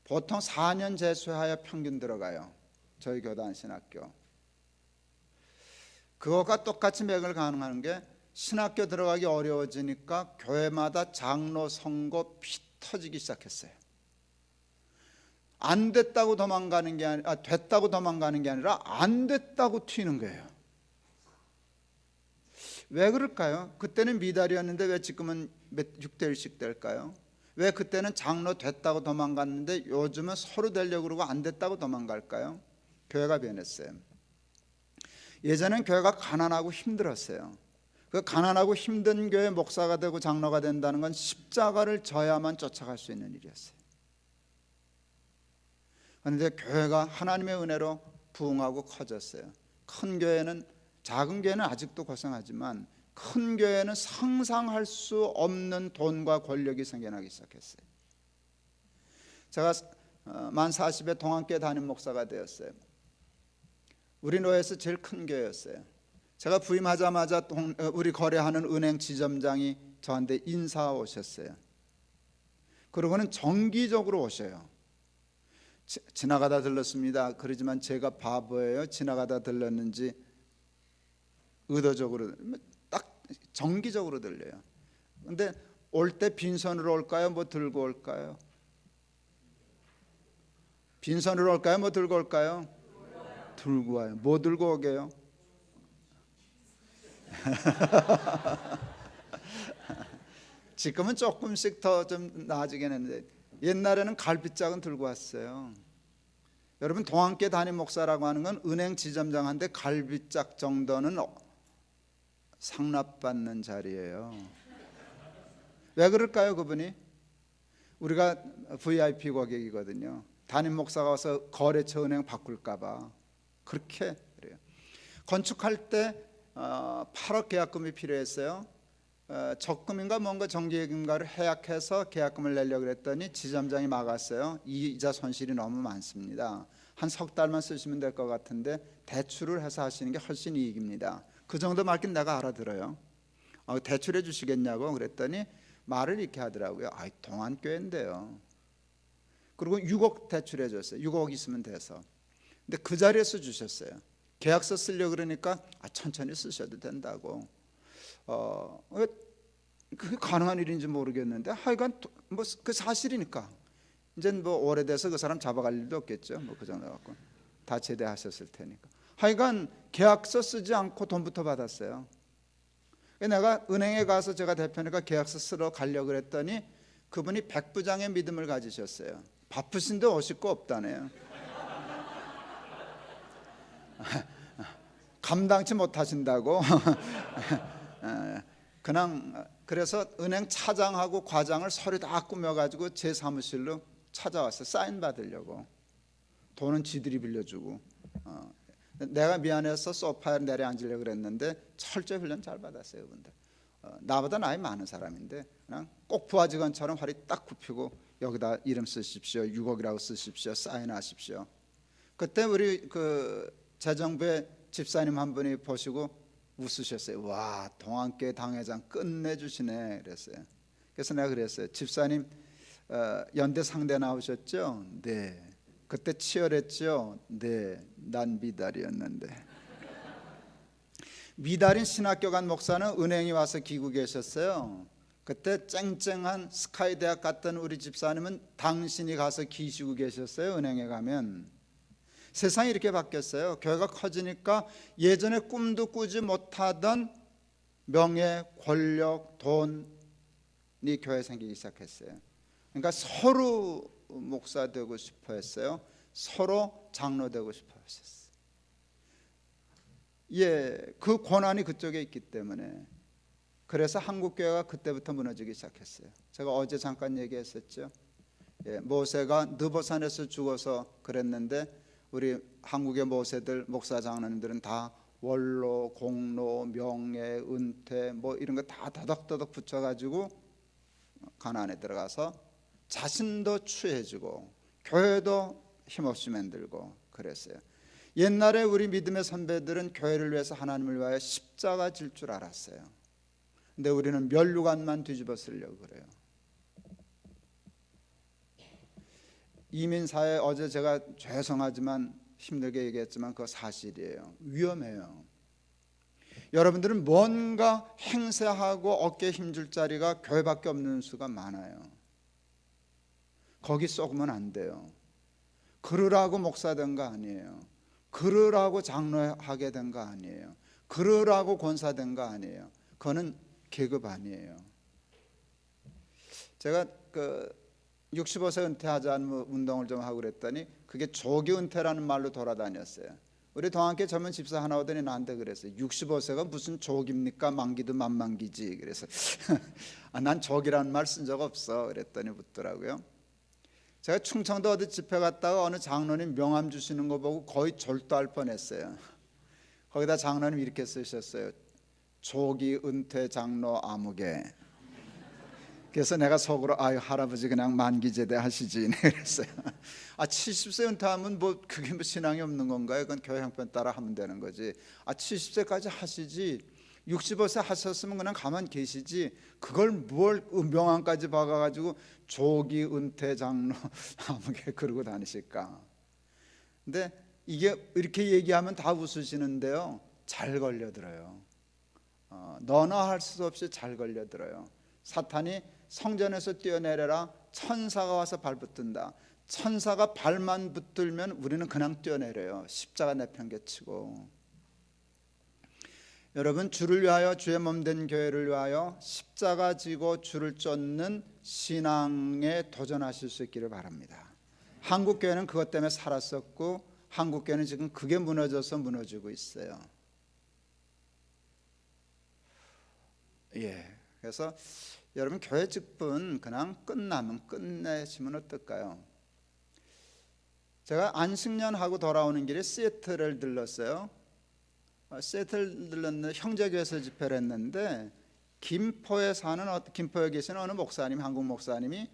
보통 4년 재수하여 평균 들어가요. 저희 교단 신학교. 그거가 똑같이 맥을 가능한 게, 신학교 들어가기 어려워지니까 교회마다 장로 선거 피 터지기 시작했어요. 안 됐다고 도망가는 게 아니라, 됐다고 도망가는 게 아니라 안 됐다고 튀는 거예요. 왜 그럴까요? 그때는 미달이었는데 왜 지금은 6대 1씩 될까요? 왜 그때는 장로 됐다고 도망갔는데 요즘은 서로 되려고 그러고 안 됐다고 도망갈까요? 교회가 변했어요. 예전엔 교회가 가난하고 힘들었어요. 그 가난하고 힘든 교회 목사가 되고 장로가 된다는 건 십자가를 져야만 쫓아갈 수 있는 일이었어요. 그런데 교회가 하나님의 은혜로 부흥하고 커졌어요. 큰 교회는, 작은 교회는 아직도 고생하지만 큰 교회는 상상할 수 없는 돈과 권력이 생겨나기 시작했어요. 제가 만 40에 동안교회 담임 목사가 되었어요. 우리 노예에서 제일 큰 교회였어요. 제가 부임하자마자 우리 거래하는 은행 지점장이 저한테 인사 오셨어요. 그러고는 정기적으로 오셔요. 지나가다 들렀습니다. 그러지만 제가 바보예요. 지나가다 들렀는지 의도적으로, 딱 정기적으로 들려요. 근데 올 때 빈손으로 올까요? 뭐 들고 올까요? 빈손으로 올까요? 뭐 들고 올까요? 들고 와요. 뭐 들고 오게요? 지금은 조금씩 더 좀 나아지긴 했는데, 옛날에는 갈빗짝은 들고 왔어요. 여러분, 동안교회 담임 목사라고 하는 건 은행 지점장한테 갈빗짝 정도는 상납받는 자리예요. 왜 그럴까요? 그분이, 우리가 VIP 고객이거든요. 담임 목사가 와서 거래처 은행 바꿀까 봐 그렇게 그래요. 건축할 때 8억 계약금이 필요했어요. 적금인가 뭔가 정기예금가를 해약해서 계약금을 내려고 그랬더니 지점장이 막았어요. 이자 손실이 너무 많습니다. 한 석 달만 쓰시면 될 것 같은데 대출을 해서 하시는 게 훨씬 이익입니다. 그 정도 말긴 내가 알아들어요. 대출해 주시겠냐고 그랬더니 말을 이렇게 하더라고요. 동안교회인데요. 그리고 6억 대출해 줬어요. 6억 있으면 돼서. 근데 그 자리에서 주셨어요. 계약서 쓰려고 그러니까 천천히 쓰셔도 된다고. 그게 가능한 일인지 모르겠는데, 하여간 뭐 그 사실이니까 이제 뭐 오래돼서 그 사람 잡아갈 일도 없겠죠. 뭐 그 정도 갖고 다 제대하셨을 테니까. 하여간 계약서 쓰지 않고 돈부터 받았어요. 내가 은행에 가서, 제가 대표니까 계약서 쓰러 가려고 그랬더니 그분이 백부장의 믿음을 가지셨어요. 바쁘신데 오실 거 없다네요. 감당치 못하신다고 그냥 그래서 은행 차장하고 과장을 서류 다 꾸며가지고 제 사무실로 찾아왔어요. 사인 받으려고. 돈은 지들이 빌려주고. 내가 미안해서 소파에 내려앉으려고 그랬는데 철저히 훈련 잘 받았어요. 그분들. 나보다 나이 많은 사람인데 그냥 꼭 부하직원처럼 허리 딱 굽히고 여기다 이름 쓰십시오, 6억이라고 쓰십시오, 사인하십시오. 그때 우리 그 재정부의 집사님 한 분이 보시고 웃으셨어요. 와, 동안교회 당회장 끝내주시네 그랬어요. 그래서 내가 그랬어요. 집사님 연대 상대 나오셨죠? 네. 그때 치열했죠? 네. 난 미달이었는데. 미달인 신학교 간 목사는 은행에 와서 기고 계셨어요. 그때 쨍쨍한 스카이 대학 갔던 우리 집사님은 당신이 가서 기시고 계셨어요. 은행에 가면. 세상이 이렇게 바뀌었어요. 교회가 커지니까 예전에 꿈도 꾸지 못하던 명예, 권력, 돈이 교회에 생기기 시작했어요. 그러니까 서로 목사 되고 싶어 했어요. 서로 장로 되고 싶어 하셨어요. 예, 그 권한이 그쪽에 있기 때문에. 그래서 한국 교회가 그때부터 무너지기 시작했어요. 제가 어제 잠깐 얘기했었죠. 예, 모세가 느보산에서 죽어서 그랬는데 우리 한국의 모세들, 목사 장로님들은 다 원로, 공로, 명예, 은퇴 뭐 이런 거 다 더덕더덕 붙여가지고 가나안에 들어가서 자신도 추해지고 교회도 힘없이 만들고 그랬어요. 옛날에 우리 믿음의 선배들은 교회를 위해서 하나님을 위하여 십자가 질 줄 알았어요. 근데 우리는 면류관만 뒤집어 쓰려고 그래요. 이민사회 어제 제가 죄송하지만 힘들게 얘기했지만 그거 사실이에요. 위험해요. 여러분들은 뭔가 행세하고 어깨에 힘줄 자리가 교회밖에 없는 수가 많아요. 거기 쏘으면 안 돼요. 그러라고 목사 된 거 아니에요. 그러라고 장로하게 된 거 아니에요. 그러라고 권사 된 거 아니에요. 그거는 계급 아니에요. 제가 65세 은퇴하자는 운동을 좀 하고 그랬더니 그게 조기 은퇴라는 말로 돌아다녔어요. 우리 동안교회 젊은 집사 하나 오더니 나한테 그랬어요. 65세가 무슨 조기입니까? 만기도 만만기지. 그래서 난 조기라는 말 쓴 적 없어. 그랬더니 붙더라고요. 제가 충청도 어디 집회 갔다가 어느 장로님 명함 주시는 거 보고 거의 절도할 뻔했어요. 거기다 장로님 이렇게 쓰셨어요. 조기 은퇴 장로 아무개. 그래서 내가 속으로 아유 할아버지 그냥 만기 제대 하시지 그랬어요. 70세 은퇴하면 뭐 그게 뭐 신앙이 없는 건가요? 그건 교회 형편 따라 하면 되는 거지. 70세까지 하시지 65세 하셨으면 그냥 가만 계시지 그걸 뭘 명함까지 박아가지고 조기 은퇴 장로 아무게 그러고 다니실까. 근데 이게 이렇게 얘기하면 다 웃으시는데요, 잘 걸려들어요. 너나 할 수 없이 잘 걸려들어요. 사탄이 성전에서 뛰어내려라, 천사가 와서 발붙든다. 천사가 발만 붙들면 우리는 그냥 뛰어내려요. 십자가 내팽개치고. 여러분, 주를 위하여 주의 몸 된 교회를 위하여 십자가 지고 주를 쫓는 신앙에 도전하실 수 있기를 바랍니다. 한국 교회는 그것 때문에 살았었고 한국 교회는 지금 그게 무너져서 무너지고 있어요. 예, 그래서 여러분 교회 직분 그냥 끝나면 끝내시면 어떨까요? 제가 안식년하고 돌아오는 길에 시애틀을 들렀어요. 시애틀 들렀는데 형제교회에서 집회를 했는데 김포에 계시는 어느 목사님, 한국 목사님이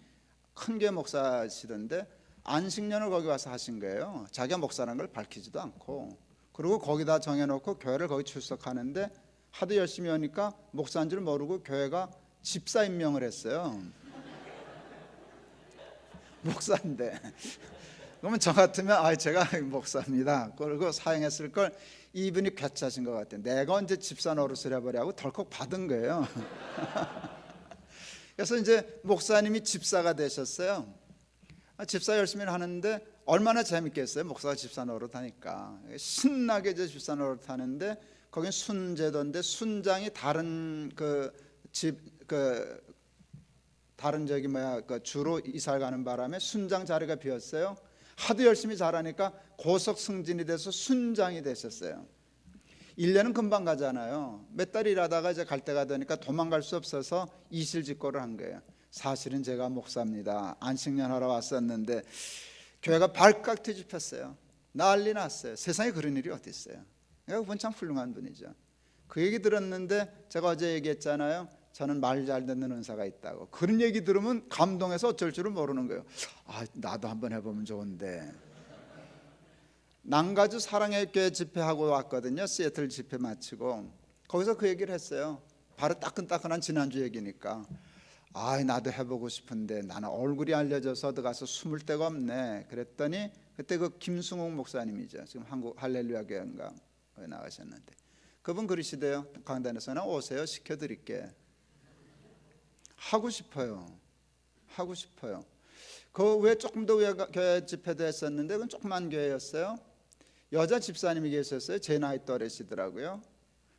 큰 교회 목사시던데 안식년을 거기 와서 하신 거예요. 자기가 목사라는 걸 밝히지도 않고. 그리고 거기다 정해놓고 교회를 거기 출석하는데 하도 열심히 하니까 목사인 줄 모르고 교회가 집사 임명을 했어요. 목사인데. 그러면 저 같으면 제가 목사입니다. 그리고 사용했을 걸 이분이 괴짜신 것 같아요. 내가 언제 집사 노릇을 해버리고 덜컥 받은 거예요. 그래서 이제 목사님이 집사가 되셨어요. 집사 열심히 하는데 얼마나 재밌겠어요. 목사가 집사 노릇하니까 신나게 이제 집사 노릇하는데 거긴 순제도인데 순장이 다른 다른 주로 이사를 가는 바람에 순장 자리가 비었어요. 하도 열심히 잘하니까 고속 승진이 돼서 순장이 되셨어요. 1년은 금방 가잖아요. 몇 달 일하다가 이제 갈 때가 되니까 도망갈 수 없어서 이실직고를 한 거예요. 사실은 제가 목사입니다. 안식년 하러 왔었는데 교회가 발칵 뒤집혔어요. 난리 났어요. 세상에 그런 일이 어디 있어요. 그분 참 훌륭한 분이죠. 그 얘기 들었는데 제가 어제 얘기했잖아요. 저는 말 잘 듣는 은사가 있다고. 그런 얘기 들으면 감동해서 어쩔 줄을 모르는 거예요. 아, 나도 한번 해보면 좋은데. 남가주 사랑의 교회 집회하고 왔거든요. 시애틀 집회 마치고 거기서 그 얘기를 했어요. 바로 따끈따끈한 지난주 얘기니까. 아, 나도 해보고 싶은데 나는 얼굴이 알려져서 어디 가서 숨을 데가 없네. 그랬더니 그때 그 김승욱 목사님이죠. 지금 한국 할렐루야 교회인가 나가셨는데 그분 그러시대요. 강단에서는 오세요. 시켜드릴게. 하고 싶어요. 하고 싶어요. 그 외에 조금 더 교회 집회도 했었는데 그건 조그만 교회였어요. 여자 집사님이 계셨어요. 제 나이 또래시더라고요.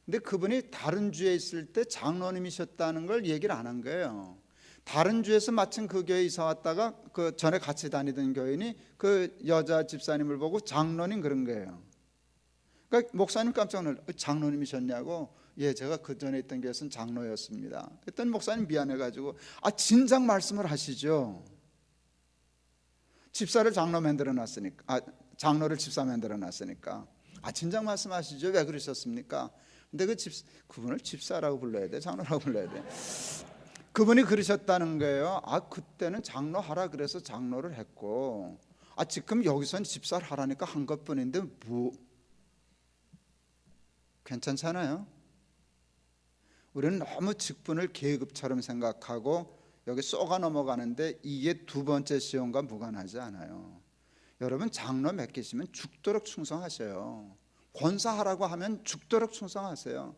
근데 그분이 다른 주에 있을 때 장로님이셨다는 걸 얘기를 안 한 거예요. 다른 주에서 마침 그 교회 이사 왔다가 그 전에 같이 다니던 교인이 그 여자 집사님을 보고 장로님 그런 거예요. 그러니까 목사님 깜짝 놀라. 장로님이셨냐고. 예, 제가 그 전에 있던 교회에서는 장로였습니다. 그랬더니 목사님 미안해가지고 아, 진작 말씀을 하시죠. 집사를 장로 만들어 놨으니까, 아, 장로를 집사 만들어 놨으니까 아, 진작 말씀하시죠. 왜 그러셨습니까? 근데 그분을 집사라고 불러야 돼, 장로라고 불러야 돼. 그분이 그러셨다는 거예요. 아, 그때는 장로 하라 그래서 장로를 했고, 아, 지금 여기서는 집사를 하라니까 한 것뿐인데 뭐 괜찮잖아요. 우리는 너무 직분을 계급처럼 생각하고 여기 쏘가 넘어가는데 이게 두 번째 시험과 무관하지 않아요. 여러분, 장로 맡기시면 죽도록 충성하셔요. 권사하라고 하면 죽도록 충성하세요.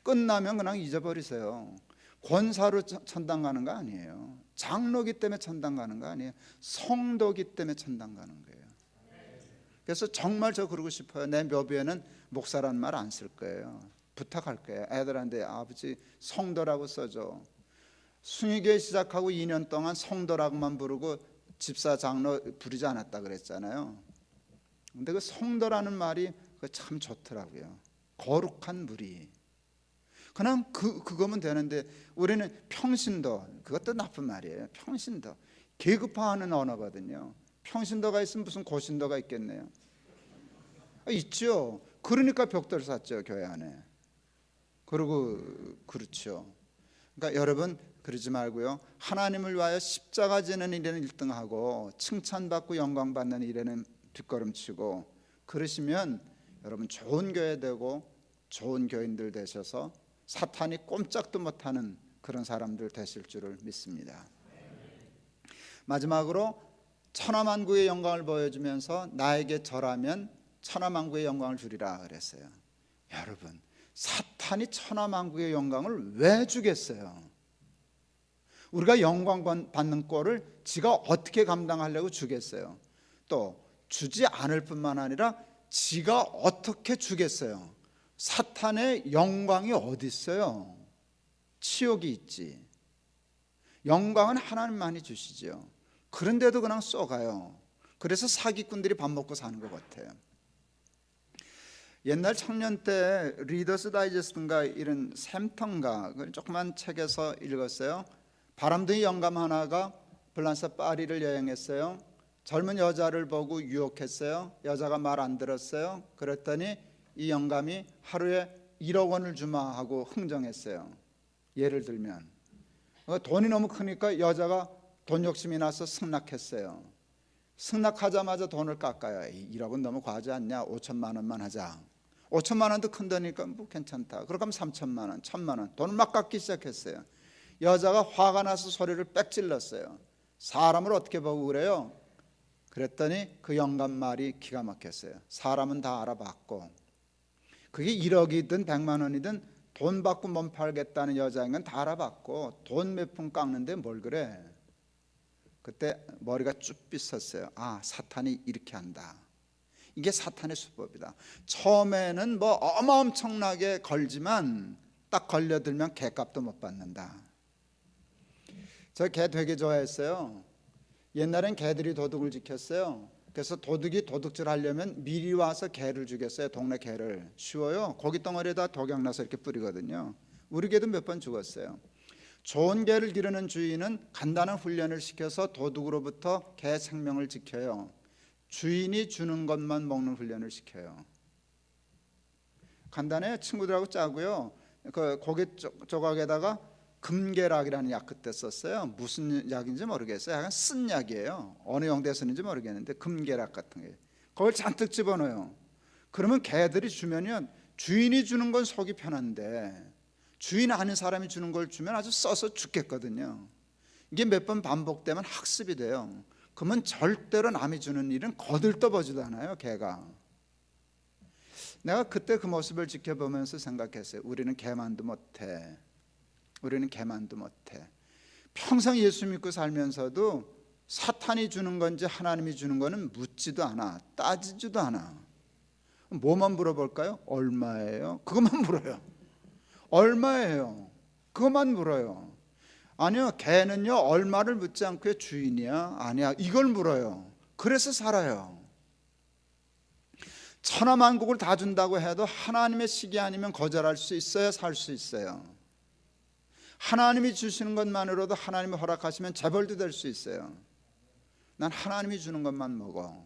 끝나면 그냥 잊어버리세요. 권사로 천당 가는 거 아니에요. 장로기 때문에 천당 가는 거 아니에요. 성도기 때문에 천당 가는 거예요. 그래서 정말 저 그러고 싶어요. 내 묘비에는 목사란 말 안 쓸 거예요. 부탁할 거예요. 애들한테 아버지 성도라고 써줘. 순위교회 시작하고 2년 동안 성도라고만 부르고 집사 장로 부르지 않았다 그랬잖아요. 근데 그 성도라는 말이 참 좋더라고요. 거룩한 무리. 그냥 그거면 되는데 우리는 평신도, 그것도 나쁜 말이에요. 평신도 계급화하는 언어거든요. 평신도가 있으면 무슨 고신도가 있겠네요. 있죠. 그러니까 벽돌 쌌죠, 교회 안에. 그리고 그렇죠. 그러니까 여러분 그러지 말고요. 하나님을 위하여 십자가 지는 일에는 1등하고 칭찬받고 영광받는 일에는 뒷걸음치고 그러시면 여러분 좋은 교회 되고 좋은 교인들 되셔서 사탄이 꼼짝도 못하는 그런 사람들 되실 줄을 믿습니다. 마지막으로 천하만국의 영광을 보여주면서 나에게 절하면 천하만국의 영광을 주리라 그랬어요. 여러분, 사탄이 천하만국의 영광을 왜 주겠어요? 우리가 영광 받는 꼴을 지가 어떻게 감당하려고 주겠어요? 또 주지 않을 뿐만 아니라 지가 어떻게 주겠어요? 사탄의 영광이 어디 있어요? 치욕이 있지. 영광은 하나님만이 주시죠. 그런데도 그냥 쏘가요. 그래서 사기꾼들이 밥 먹고 사는 것 같아요. 옛날 청년 때 리더스 다이제스트인가 이런 샘턴가 조그만 책에서 읽었어요. 바람둥이 영감 하나가 프랑스 파리를 여행했어요. 젊은 여자를 보고 유혹했어요. 여자가 말 안 들었어요. 그랬더니 이 영감이 하루에 1억 원을 주마 하고 흥정했어요. 예를 들면 돈이 너무 크니까 여자가 돈 욕심이 나서 승낙했어요. 승낙하자마자 돈을 깎아요. 1억은 너무 과하지 않냐? 5천만 원만 하자. 5천만 원도 큰 돈이니까 뭐 괜찮다. 그러면 3천만 원, 1천만 원 돈을 막 깎기 시작했어요. 여자가 화가 나서 소리를 빽 질렀어요. 사람을 어떻게 보고 그래요? 그랬더니 그 영감 말이 기가 막혔어요. 사람은 다 알아봤고 그게 1억이든 100만 원이든 돈 받고 몸 팔겠다는 여자인 건 다 알아봤고 돈 몇 푼 깎는데 뭘 그래? 그때 머리가 쭉 빗었어요. 아, 사탄이 이렇게 한다. 이게 사탄의 수법이다. 처음에는 뭐 엄청나게 걸지만 딱 걸려들면 개값도 못 받는다. 저 개 되게 좋아했어요. 옛날엔 개들이 도둑을 지켰어요. 그래서 도둑이 도둑질 하려면 미리 와서 개를 죽였어요. 동네 개를. 쉬워요. 고기 덩어리에다 독약 나서 이렇게 뿌리거든요. 우리 개도 몇 번 죽었어요. 좋은 개를 기르는 주인은 간단한 훈련을 시켜서 도둑으로부터 개 생명을 지켜요. 주인이 주는 것만 먹는 훈련을 시켜요. 간단해요. 친구들하고 짜고요. 그 고기 조각에다가 금계락이라는 약 그때 썼어요. 무슨 약인지 모르겠어요. 약간 쓴 약이에요. 어느 용도에 쓰는지 모르겠는데 금계락 같은 게. 그걸 잔뜩 집어넣어요. 그러면 개들이 주면요, 주인이 주는 건 속이 편한데 주인 아닌 사람이 주는 걸 주면 아주 써서 죽겠거든요. 이게 몇 번 반복되면 학습이 돼요. 그러면 절대로 남이 주는 일은 거들떠보지도 않아요, 개가. 내가 그때 그 모습을 지켜보면서 생각했어요. 우리는 개만도 못해. 우리는 개만도 못해. 평생 예수 믿고 살면서도 사탄이 주는 건지 하나님이 주는 거는 묻지도 않아. 따지지도 않아. 뭐만 물어볼까요? 얼마예요? 그것만 물어요. 얼마예요? 그것만 물어요. 아니요, 개는요 얼마를 묻지 않고 주인이야? 아니야, 이걸 물어요. 그래서 살아요. 천하만국을 다 준다고 해도 하나님의 시기 아니면 거절할 수 있어야 살 수 있어요. 하나님이 주시는 것만으로도 하나님이 허락하시면 재벌도 될 수 있어요. 난 하나님이 주는 것만 먹어.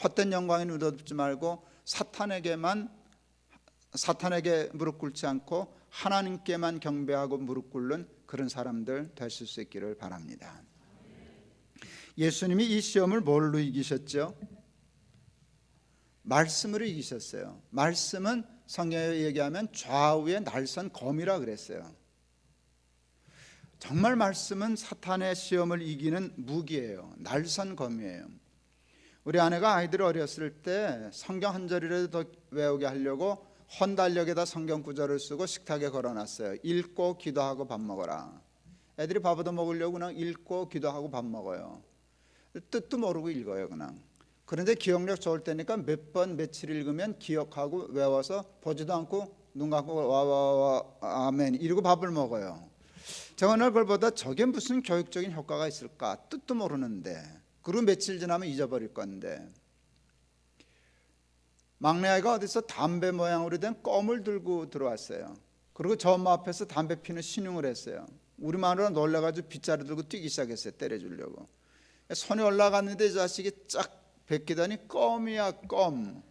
헛된 영광에 누려듣지 말고 사탄에게 무릎 꿇지 않고 하나님께만 경배하고 무릎 꿇는 그런 사람들 되실 수 있기를 바랍니다. 예수님이 이 시험을 뭘로 이기셨죠? 말씀으로 이기셨어요. 말씀은 성경에 얘기하면 좌우의 날선 검이라 그랬어요. 정말 말씀은 사탄의 시험을 이기는 무기예요. 날선 검이에요. 우리 아내가 아이들이 어렸을 때 성경 한 절이라도 더 외우게 하려고 헌달력에다 성경 구절을 쓰고 식탁에 걸어놨어요. 읽고 기도하고 밥 먹어라. 애들이 밥 얻어 먹으려고 그냥 읽고 기도하고 밥 먹어요. 뜻도 모르고 읽어요 그냥. 그런데 기억력 좋을 때니까 몇 번 며칠 읽으면 기억하고 외워서 보지도 않고 눈 감고 와 아멘 이러고 밥을 먹어요. 제가 어느 날 그걸 보다 저게 무슨 교육적인 효과가 있을까? 뜻도 모르는데. 그리고 며칠 지나면 잊어버릴 건데. 막내아이가 어디서 담배 모양으로 된 껌을 들고 들어왔어요. 그리고 저 엄마 앞에서 담배 피는 신용을 했어요. 우리 마누라 놀라가지고 빗자루 들고 뛰기 시작했어요. 때려주려고. 손이 올라갔는데 이 자식이 쫙 베끼더니 껌이야 껌.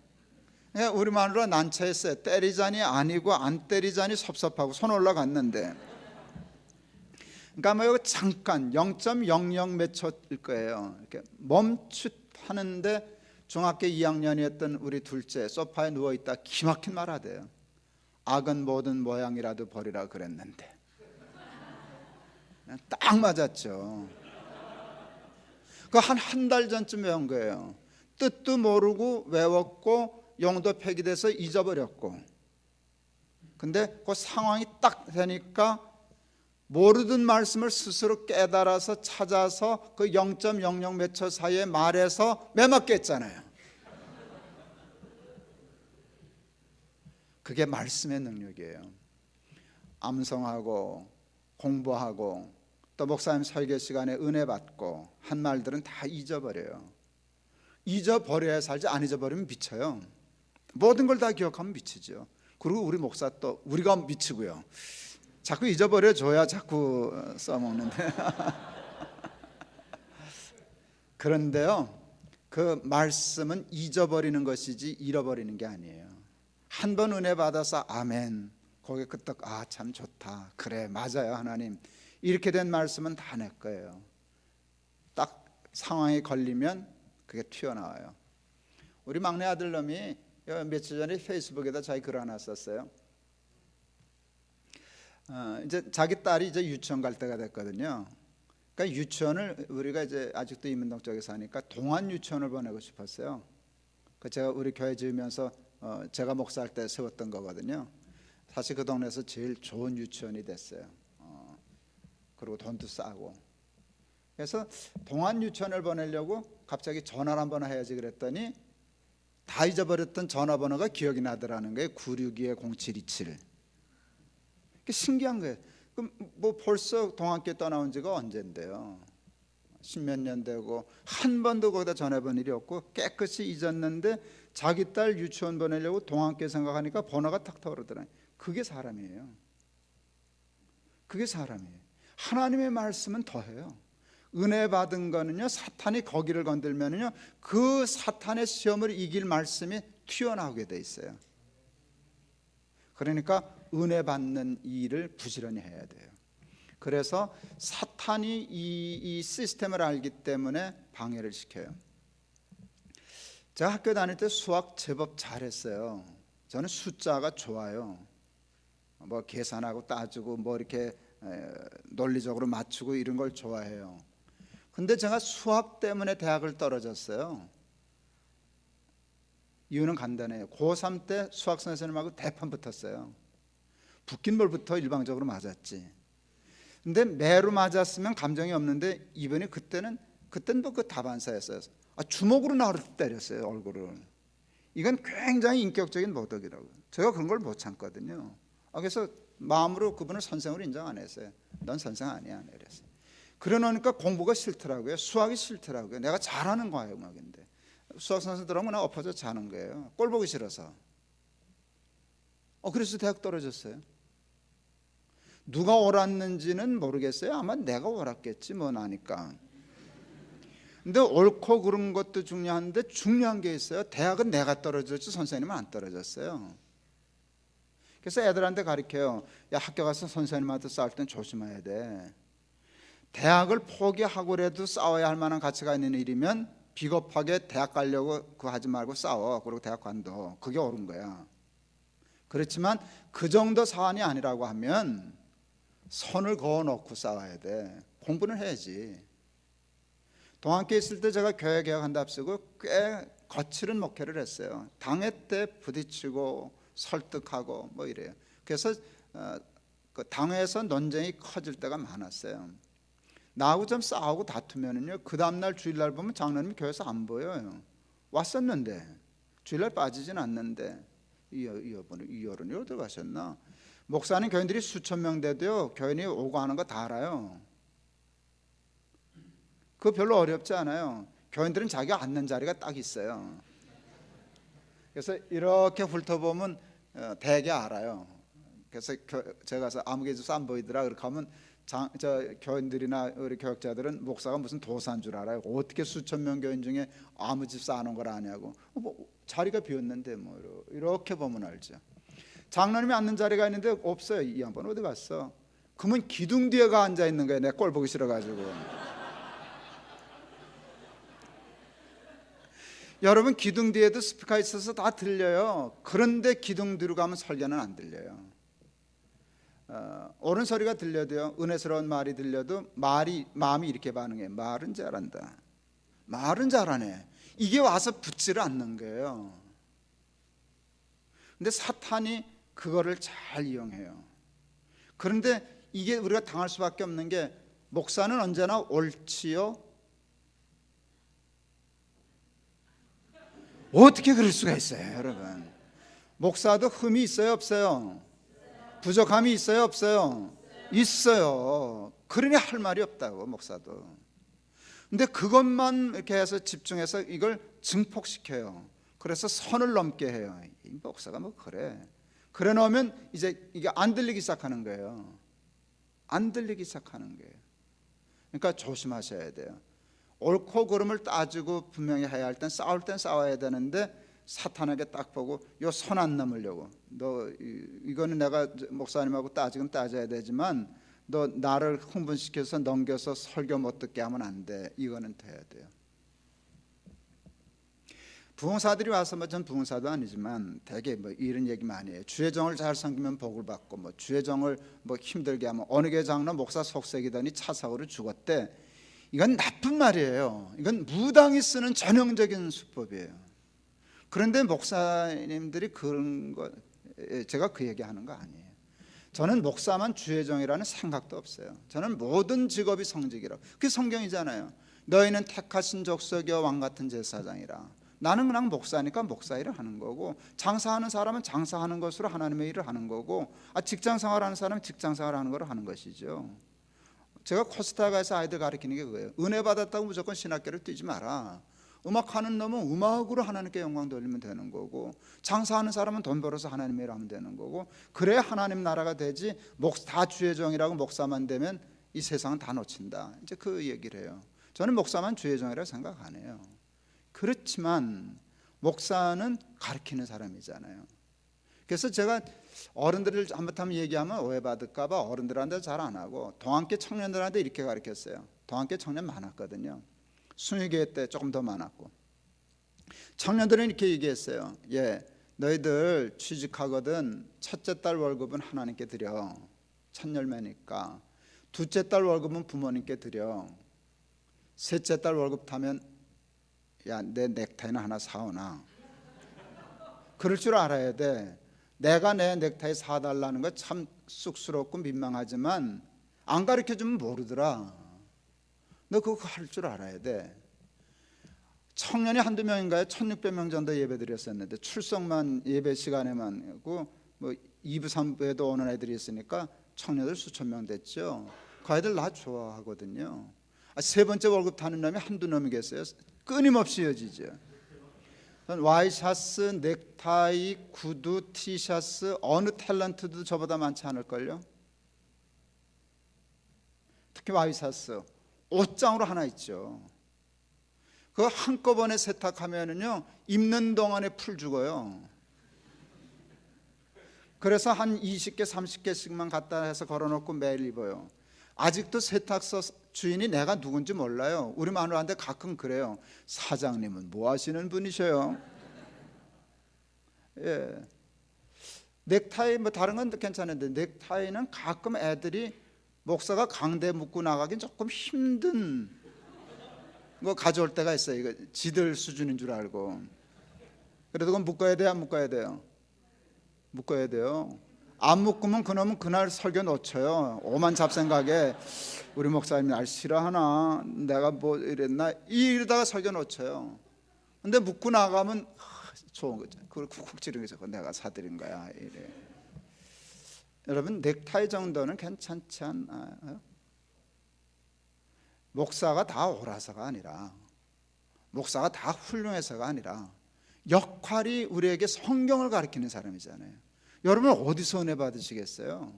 우리 마누라 난처했어요. 때리자니 아니고 안 때리자니 섭섭하고 손 올라갔는데. 그러니까 뭐 이거 잠깐 0.00 몇 초일 거예요. 이렇게 멈칫하는데 중학교 2학년이었던 우리 둘째 소파에 누워있다 기막힌 말 하대요. 악은 모든 모양이라도 버리라 그랬는데. 딱 맞았죠. 그 한 달 전쯤 외운 거예요. 뜻도 모르고 외웠고 용도 폐기돼서 잊어버렸고. 근데 그 상황이 딱 되니까 모르던 말씀을 스스로 깨달아서 찾아서 그 0.00 몇 초 사이에 말해서 매맞게 했잖아요. 그게 말씀의 능력이에요. 암송하고 공부하고 또 목사님 설교 시간에 은혜 받고 한 말들은 다 잊어버려요. 잊어버려야 살지 안 잊어버리면 미쳐요. 모든 걸 다 기억하면 미치죠. 그리고 우리 목사 또 우리가 미치고요. 자꾸 잊어버려 줘야 자꾸 써먹는데. 그런데요, 그 말씀은 잊어버리는 것이지 잃어버리는 게 아니에요. 한 번 은혜 받아서 아멘, 거기에 끄떡 아 참 좋다, 그래 맞아요 하나님, 이렇게 된 말씀은 다 내 거예요. 딱 상황이 걸리면 그게 튀어나와요. 우리 막내 아들놈이 며칠 전에 페이스북에다 자기 글 하나 썼어요. 이제 자기 딸이 이제 유치원 갈 때가 됐거든요. 그러니까 유치원을 우리가 이제 아직도 이민동 쪽에 사니까 동안 유치원을 보내고 싶었어요. 그 제가 우리 교회 지으면서 제가 목사할 때 세웠던 거거든요. 사실 그 동네에서 제일 좋은 유치원이 됐어요. 그리고 돈도 싸고. 그래서 동안 유치원을 보내려고 갑자기 전화를 한번 해야지 그랬더니 다 잊어버렸던 전화번호가 기억이 나더라는 거예요. 962-0727. 신기한 거예요. 그럼 뭐 벌써 동학교 떠나온 지가 언젠데요? 십몇 년 되고 한 번도 거기다 전화번 일이 없고 깨끗이 잊었는데 자기 딸 유치원 보내려고 동안께 생각하니까 번호가 탁 떠오르더라고요. 그게 사람이에요. 그게 사람이에요. 하나님의 말씀은 더해요. 은혜 받은 거는요, 사탄이 거기를 건들면은요, 그 사탄의 시험을 이길 말씀이 튀어나오게 돼 있어요. 그러니까 은혜 받는 일을 부지런히 해야 돼요. 그래서 사탄이 이 시스템을 알기 때문에 방해를 시켜요. 제가 학교 다닐 때 수학 제법 잘했어요. 저는 숫자가 좋아요. 뭐 계산하고 따지고 뭐 이렇게 논리적으로 맞추고 이런 걸 좋아해요. 근데 제가 수학 때문에 대학을 떨어졌어요. 이유는 간단해요. 고3 때 수학 선생님하고 대판 붙었어요. 붙긴 뭘 붙어, 일방적으로 맞았지. 근데 매로 맞았으면 감정이 없는데 이번에 그때는 뭐 그 다반사였어요. 주먹으로 나를 때렸어요, 얼굴을. 이건 굉장히 인격적인 모독이라고. 제가 그런 걸 못 참거든요. 그래서 마음으로 그분을 선생으로 인정 안 했어요. 넌 선생 아니야, 그랬어요. 그러니까 공부가 싫더라고요. 수학이 싫더라고요. 내가 잘하는 과목인데 수학 선생들하고 나 엎어져 자는 거예요. 꼴 보기 싫어서. 그래서 대학 떨어졌어요. 누가 옳았는지는 모르겠어요. 아마 내가 옳았겠지 뭐 나니까. 근데 옳고 그른 것도 중요한데 중요한 게 있어요. 대학은 내가 떨어졌지 선생님은 안 떨어졌어요. 그래서 애들한테 가르쳐요. 야, 학교 가서 선생님한테 싸울 땐 조심해야 돼. 대학을 포기하고라도 싸워야 할 만한 가치가 있는 일이면 비겁하게 대학 가려고 그거 하지 말고 싸워. 그리고 대학 관둬. 그게 옳은 거야. 그렇지만 그 정도 사안이 아니라고 하면 선을 그어놓고 싸워야 돼. 공부는 해야지. 동학교에 있을 때 제가 교회 개혁한답시고 꽤 거칠은 목회를 했어요. 당회 때 부딪히고 설득하고 뭐 이래요. 그래서 그 당회에서 논쟁이 커질 때가 많았어요. 나하고 좀 싸우고 다투면은요, 그 다음날 주일날 보면 장로님 교회에서 안 보여요. 왔었는데 주일날 빠지진 않는데 이 어른이 어디 가셨나? 목사님 교인들이 수천 명 돼도요, 교인이 오고 하는 거 다 알아요. 그거 별로 어렵지 않아요. 교인들은 자기가 앉는 자리가 딱 있어요. 그래서 이렇게 훑어보면 대개 알아요. 그래서 제가 가서 아무 개주서 안 보이더라 그렇게 하면 저 교인들이나 우리 교역자들은 목사가 무슨 도사인 줄 알아요. 어떻게 수천 명 교인 중에 아무 집사 안 온 걸 아냐고. 뭐 자리가 비었는데 뭐 이렇게 보면 알죠. 장로님이 앉는 자리가 있는데 없어요. 이 양반 어디 갔어? 그러면 기둥 뒤에가 앉아 있는 거예요. 내 꼴 보기 싫어가지고. 여러분, 기둥 뒤에도 스피커 있어서 다 들려요. 그런데 기둥 뒤로 가면 설교는 안 들려요. 옳은 소리가 들려도요, 은혜스러운 말이 들려도 마음이 이렇게 반응해요. 말은 잘한다. 말은 잘하네. 이게 와서 붙지를 않는 거예요. 근데 사탄이 그거를 잘 이용해요. 그런데 이게 우리가 당할 수밖에 없는 게, 목사는 언제나 옳지요? 어떻게 그럴 수가 있어요, 여러분? 목사도 흠이 있어요, 없어요? 부족함이 있어요, 없어요? 있어요. 그러니 할 말이 없다고, 목사도. 근데 그것만 이렇게 해서 집중해서 이걸 증폭시켜요. 그래서 선을 넘게 해요. 이 목사가 뭐 그래 놓으면 이제 이게 안 들리기 시작하는 거예요. 안 들리기 시작하는 거예요. 그러니까 조심하셔야 돼요. 옳고 그름을 따지고 분명히 해야 할 땐 싸울 땐 싸워야 되는데, 사탄에게 딱 보고 요 선 안 넘으려고, 너 이거는 내가 목사님하고 따지긴 따져야 되지만 너 나를 흥분시켜서 넘겨서 설교 못 듣게 하면 안 돼. 이거는 돼야 돼요. 부흥사들이 와서 전 부흥사도 아니지만 되게 뭐 이런 얘기 많이 해요. 주의 정을 잘 섬기면 복을 받고, 뭐 주의 정을 뭐 힘들게 하면 어느 교 장로 목사 속색이더니 차 사고로 죽었대. 이건 나쁜 말이에요. 이건 무당이 쓰는 전형적인 수법이에요. 그런데 목사님들이 그런 거, 제가 그 얘기하는 거 아니에요. 저는 목사만 주의 정이라는 생각도 없어요. 저는 모든 직업이 성직이라고. 그게 성경이잖아요. 너희는 택하신 족속이여 왕 같은 제사장이라. 나는 그냥 목사니까 목사 일을 하는 거고, 장사하는 사람은 장사하는 것으로 하나님의 일을 하는 거고, 직장 생활하는 사람은 직장 생활하는 거로 하는 것이죠. 제가 코스타가에서 아이들 가르치는 게 그거예요. 은혜 받았다고 무조건 신학교를 뛰지 마라. 음악하는 놈은 음악으로 하나님께 영광 돌리면 되는 거고, 장사하는 사람은 돈 벌어서 하나님 일 하면 되는 거고, 그래야 하나님 나라가 되지. 다 주의 종이라고 목사만 되면 이 세상은 다 놓친다. 이제 그 얘기를 해요. 저는 목사만 주의 종이라고 생각 안 해요. 그렇지만 목사는 가르치는 사람이잖아요. 그래서 제가 어른들을 한번 얘기하면 오해받을까 봐 어른들한테 잘 안 하고 동안계 청년들한테 이렇게 가르쳤어요. 동안계 청년 많았거든요. 순위계 때 조금 더 많았고, 청년들은 이렇게 얘기했어요. 너희들 취직하거든 첫째 달 월급은 하나님께 드려. 첫 열매니까. 둘째 달 월급은 부모님께 드려. 셋째 달 월급 타면 내 넥타이는 하나 사오나. 그럴 줄 알아야 돼. 내가 내 넥타이 사달라는 거 참 쑥스럽고 민망하지만 안 가르쳐주면 모르더라. 너 그거 할 줄 알아야 돼. 청년이 한두 명인가요? 1600명 정도 예배 드렸었는데 출석만 예배 시간에만 하고 뭐 2부 3부에도 오는 애들이 있으니까 청년들 수천 명 됐죠. 그 아이들 나 좋아하거든요. 세 번째 월급 타는 놈이 한두 놈이겠어요? 끊임없이 이어지죠. 와이셔츠, 넥타이, 구두, 티셔츠 어느 탤런트도 저보다 많지 않을걸요. 특히 와이셔츠 옷장으로 하나 있죠. 그거 한꺼번에 세탁하면은요 입는 동안에 풀 죽어요. 그래서 한 20개 30개씩만 갖다 해서 걸어놓고 매일 입어요. 아직도 세탁소 주인이 내가 누군지 몰라요. 우리 마누라한테 가끔 그래요. 사장님은 뭐 하시는 분이셔요? 넥타이 뭐 다른 건 괜찮은데 넥타이는 가끔 애들이 목사가 강대 묶고 나가긴 조금 힘든 거 가져올 때가 있어요. 이거 지들 수준인 줄 알고. 그래도 그건 묶어야 돼요, 안 묶어야 돼요? 묶어야 돼요. 안 묶으면 그놈은 그날 설교 놓쳐요. 오만 잡생각에 우리 목사님이 날 싫어하나, 내가 뭐 이랬나 이러다가 설교 놓쳐요. 근데 묶고 나가면 좋은 거죠. 그걸 쿡쿡 찌르는 게 내가 사드린 거야 이래. 여러분 넥타이 정도는 괜찮지 않아요? 목사가 다 옳아서가 아니라, 목사가 다 훌륭해서가 아니라 역할이 우리에게 성경을 가르치는 사람이잖아요. 여러분 어디서 은혜 받으시겠어요?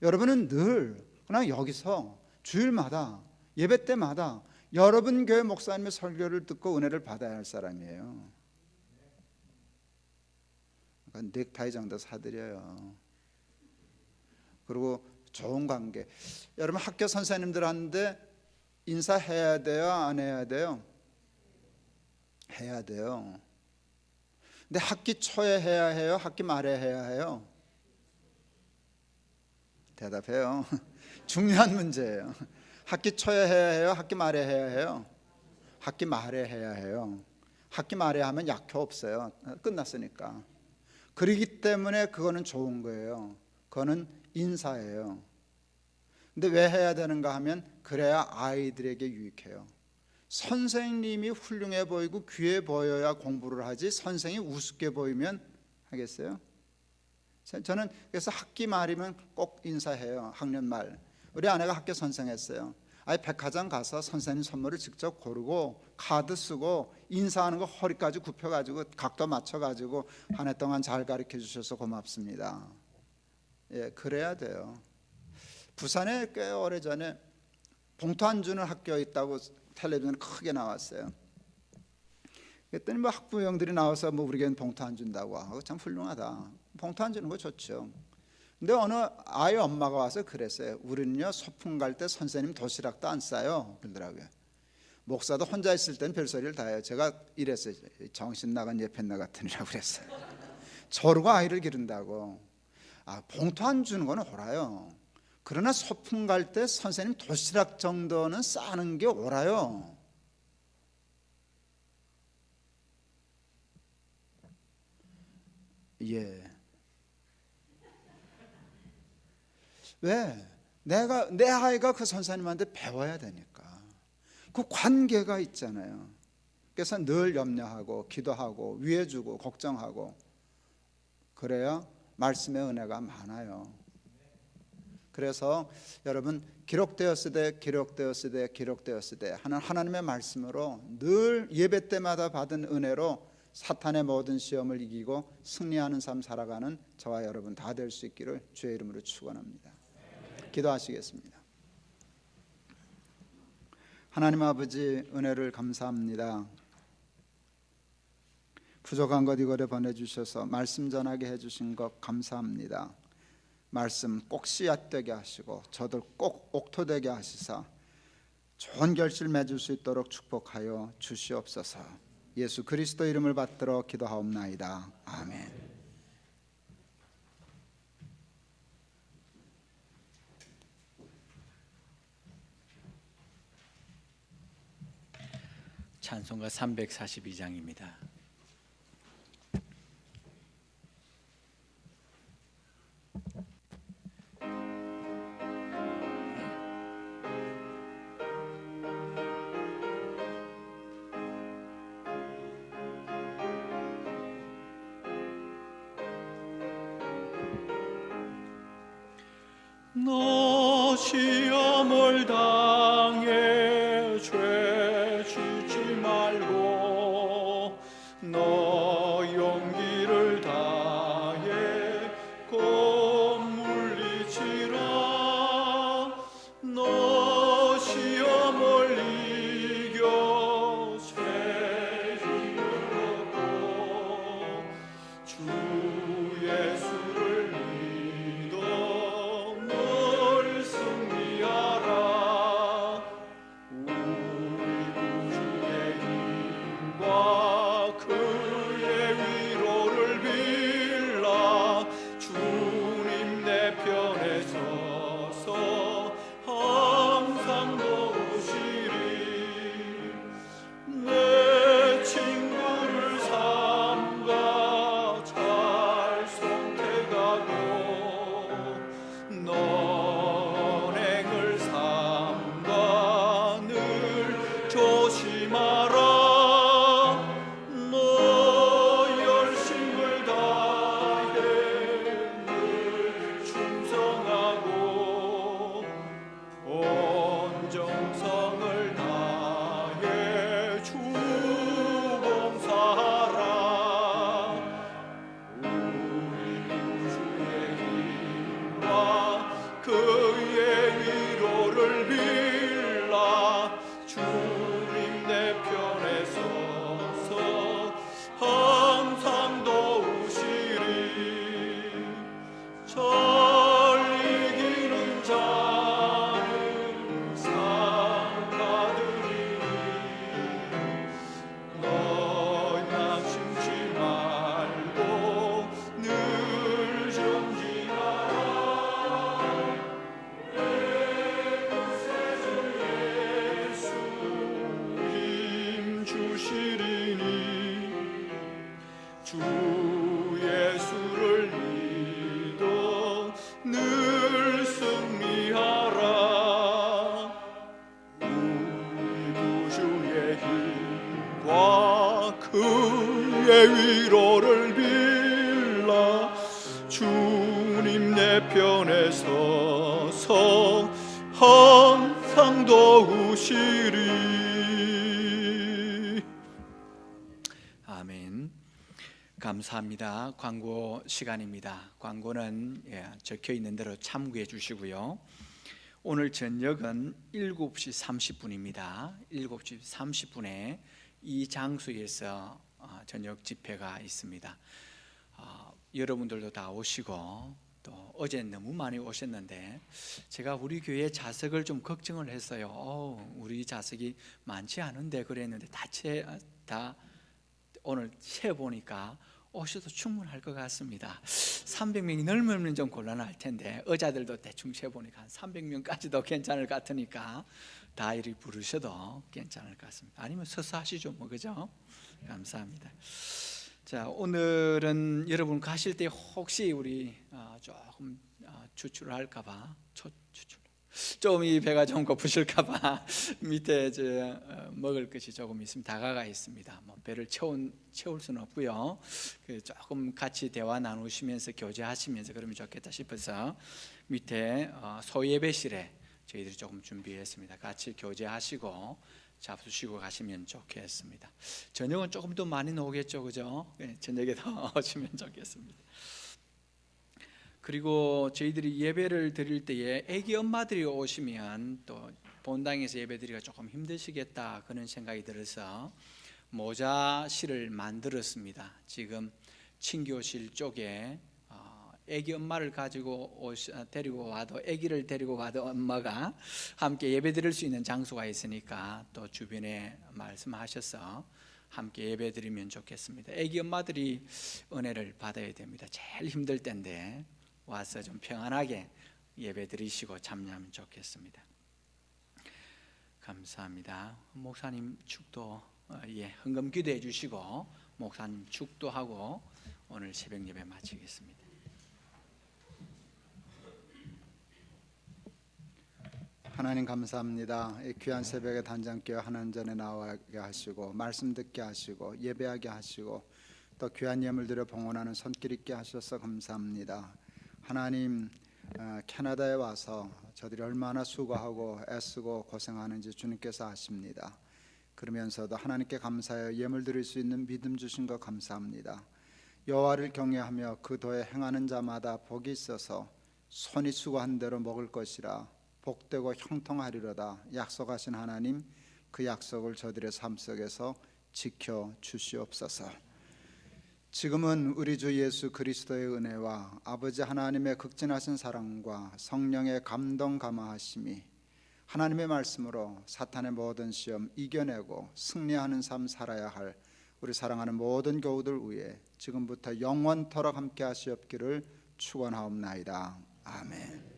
여러분은 늘 그냥 여기서 주일마다 예배 때마다 여러분 교회 목사님의 설교를 듣고 은혜를 받아야 할 사람이에요. 그러니까 넥타이 정도 사드려요. 그리고 좋은 관계. 여러분 학교 선생님들한테 인사해야 돼요? 안 해야 돼요? 해야 돼요. 근데 학기 초에 해야 해요? 학기 말에 해야 해요? 대답해요. 중요한 문제예요. 학기 초에 해야 해요? 학기 말에 해야 해요? 학기 말에 해야 해요. 학기 말에 하면 약효 없어요. 끝났으니까. 그렇기 때문에 그거는 좋은 거예요. 그거는 인사예요. 근데 왜 해야 되는가 하면 그래야 아이들에게 유익해요. 선생님이 훌륭해 보이고 귀해 보여야 공부를 하지 선생이 우습게 보이면 하겠어요? 저는 그래서 학기 말이면 꼭 인사해요. 학년 말. 우리 아내가 학교 선생했어요. 아예 백화점 가서 선생님 선물을 직접 고르고 카드 쓰고 인사하는 거 허리까지 굽혀가지고 각도 맞춰가지고 한 해 동안 잘 가르쳐 주셔서 고맙습니다. 그래야 돼요. 부산에 꽤 오래전에 봉투 안 주는 학교 있다고 텔레비전에 크게 나왔어요. 그랬더니 뭐 학부형들이 나와서 뭐 우리에게는 봉투 안 준다고 하고 참 훌륭하다. 봉투 안 주는 거 좋죠. 근데 어느 아이 엄마가 와서 그랬어요. 우리는요 소풍 갈 때 선생님 도시락도 안 싸요 그러더라고요. 목사도 혼자 있을 땐 별소리를 다 해요. 제가 이랬어요. 정신 나간 예편나 같으니라고 그랬어요. 저러고 아이를 기른다고. 봉투 안 주는 건 옳아요. 그러나 소풍 갈 때 선생님 도시락 정도는 싸는 게 옳아요. 왜? 내 아이가 그 선생님한테 배워야 되니까. 그 관계가 있잖아요. 그래서 늘 염려하고 기도하고 위해주고 걱정하고 그래야 말씀의 은혜가 많아요. 그래서 여러분 기록되었으되 기록되었으되 기록되었으되 하는 하나님의 말씀으로 늘 예배 때마다 받은 은혜로 사탄의 모든 시험을 이기고 승리하는 삶 살아가는 저와 여러분 다 될 수 있기를 주의 이름으로 축원합니다. 기도하시겠습니다. 하나님 아버지, 은혜를 감사합니다. 부족한 것 이거를 보내주셔서 말씀 전하게 해주신 것 감사합니다. 말씀 꼭 씨앗 되게 하시고 저들 꼭 옥토 되게 하시사 좋은 결실 맺을 수 있도록 축복하여 주시옵소서. 예수 그리스도 이름을 받들어 기도하옵나이다. 아멘. 찬송가 342장입니다. 너 시험을 당해 죄 짓지 말고 너 용기를 다해 곧 물리치라. 너 시험을 이겨 새 힘을 얻고 주 예수를 주 예수를 믿어 늘 승리하라. 우리 구주의 힘과 그의 위로를 빌라. 주님 내 편에 서서 항상 도우시리. 아멘. 감사합니다. 광고 시간입니다. 광고는 적혀 있는 대로 참고해 주시고요. 오늘 저녁은 7시 30분입니다. 7시 30분에 이 장소에서 저녁 집회가 있습니다. 여러분들도 다 오시고, 또 어제 너무 많이 오셨는데 제가 우리 교회 좌석을 좀 걱정을 했어요. 우리 좌석이 많지 않은데 그랬는데 다 오늘 세보니까 오셔도 충분할 것 같습니다. 300명이 넘으면 좀 곤란할 텐데 의자들도 대충 세보니까 한 300명까지도 괜찮을 것 같으니까 다 이리 부르셔도 괜찮을 것 같습니다. 아니면 서서 하시죠, 뭐, 그죠? 감사합니다. 자, 오늘은 여러분 가실 때 혹시 우리 조금 추출할까봐 추출 좀 이 배가 좀 고프실까봐 밑에 먹을 것이 조금 있으면 다가가 있습니다. 뭐 배를 채울 수는 없고요. 조금 같이 대화 나누시면서 교제하시면서 그러면 좋겠다 싶어서 밑에 소예배실에 저희들이 조금 준비했습니다. 같이 교제하시고 잡수시고 가시면 좋겠습니다. 저녁은 조금 더 많이 나오겠죠, 그죠? 저녁에 더 오시면 좋겠습니다. 그리고 저희들이 예배를 드릴 때에 아기 엄마들이 오시면 또 본당에서 예배드리기가 조금 힘드시겠다 그런 생각이 들어서 모자실을 만들었습니다. 지금 친교실 쪽에 아기 엄마를 데리고 와도 아기를 데리고 와도 엄마가 함께 예배드릴 수 있는 장소가 있으니까 또 주변에 말씀하셔서 함께 예배드리면 좋겠습니다. 아기 엄마들이 은혜를 받아야 됩니다. 제일 힘들 때인데 와서 좀 평안하게 예배 드리시고 참여하면 좋겠습니다. 감사합니다. 목사님 축도 헌금 기도해 주시고 목사님 축도하고 오늘 새벽 예배 마치겠습니다. 하나님 감사합니다. 이 귀한 새벽에 단장교회 하나님 전에 나와게 하시고 말씀 듣게 하시고 예배하게 하시고 또 귀한 예물 드려 봉헌하는 손길 있게 하셔서 감사합니다. 하나님, 캐나다에 와서 저들이 얼마나 수고하고 애쓰고 고생하는지 주님께서 아십니다. 그러면서도 하나님께 감사하여 예물 드릴 수 있는 믿음 주신 것 감사합니다. 여호와를 경외하며 그 도에 행하는 자마다 복이 있어서 손이 수고한 대로 먹을 것이라 복되고 형통하리로다 약속하신 하나님, 그 약속을 저들의 삶 속에서 지켜 주시옵소서. 지금은 우리 주 예수 그리스도의 은혜와 아버지 하나님의 극진하신 사랑과 성령의 감동 감화하심이 하나님의 말씀으로 사탄의 모든 시험 이겨내고 승리하는 삶 살아야 할 우리 사랑하는 모든 교우들 위해 지금부터 영원토록 함께 하시옵기를 축원하옵나이다. 아멘.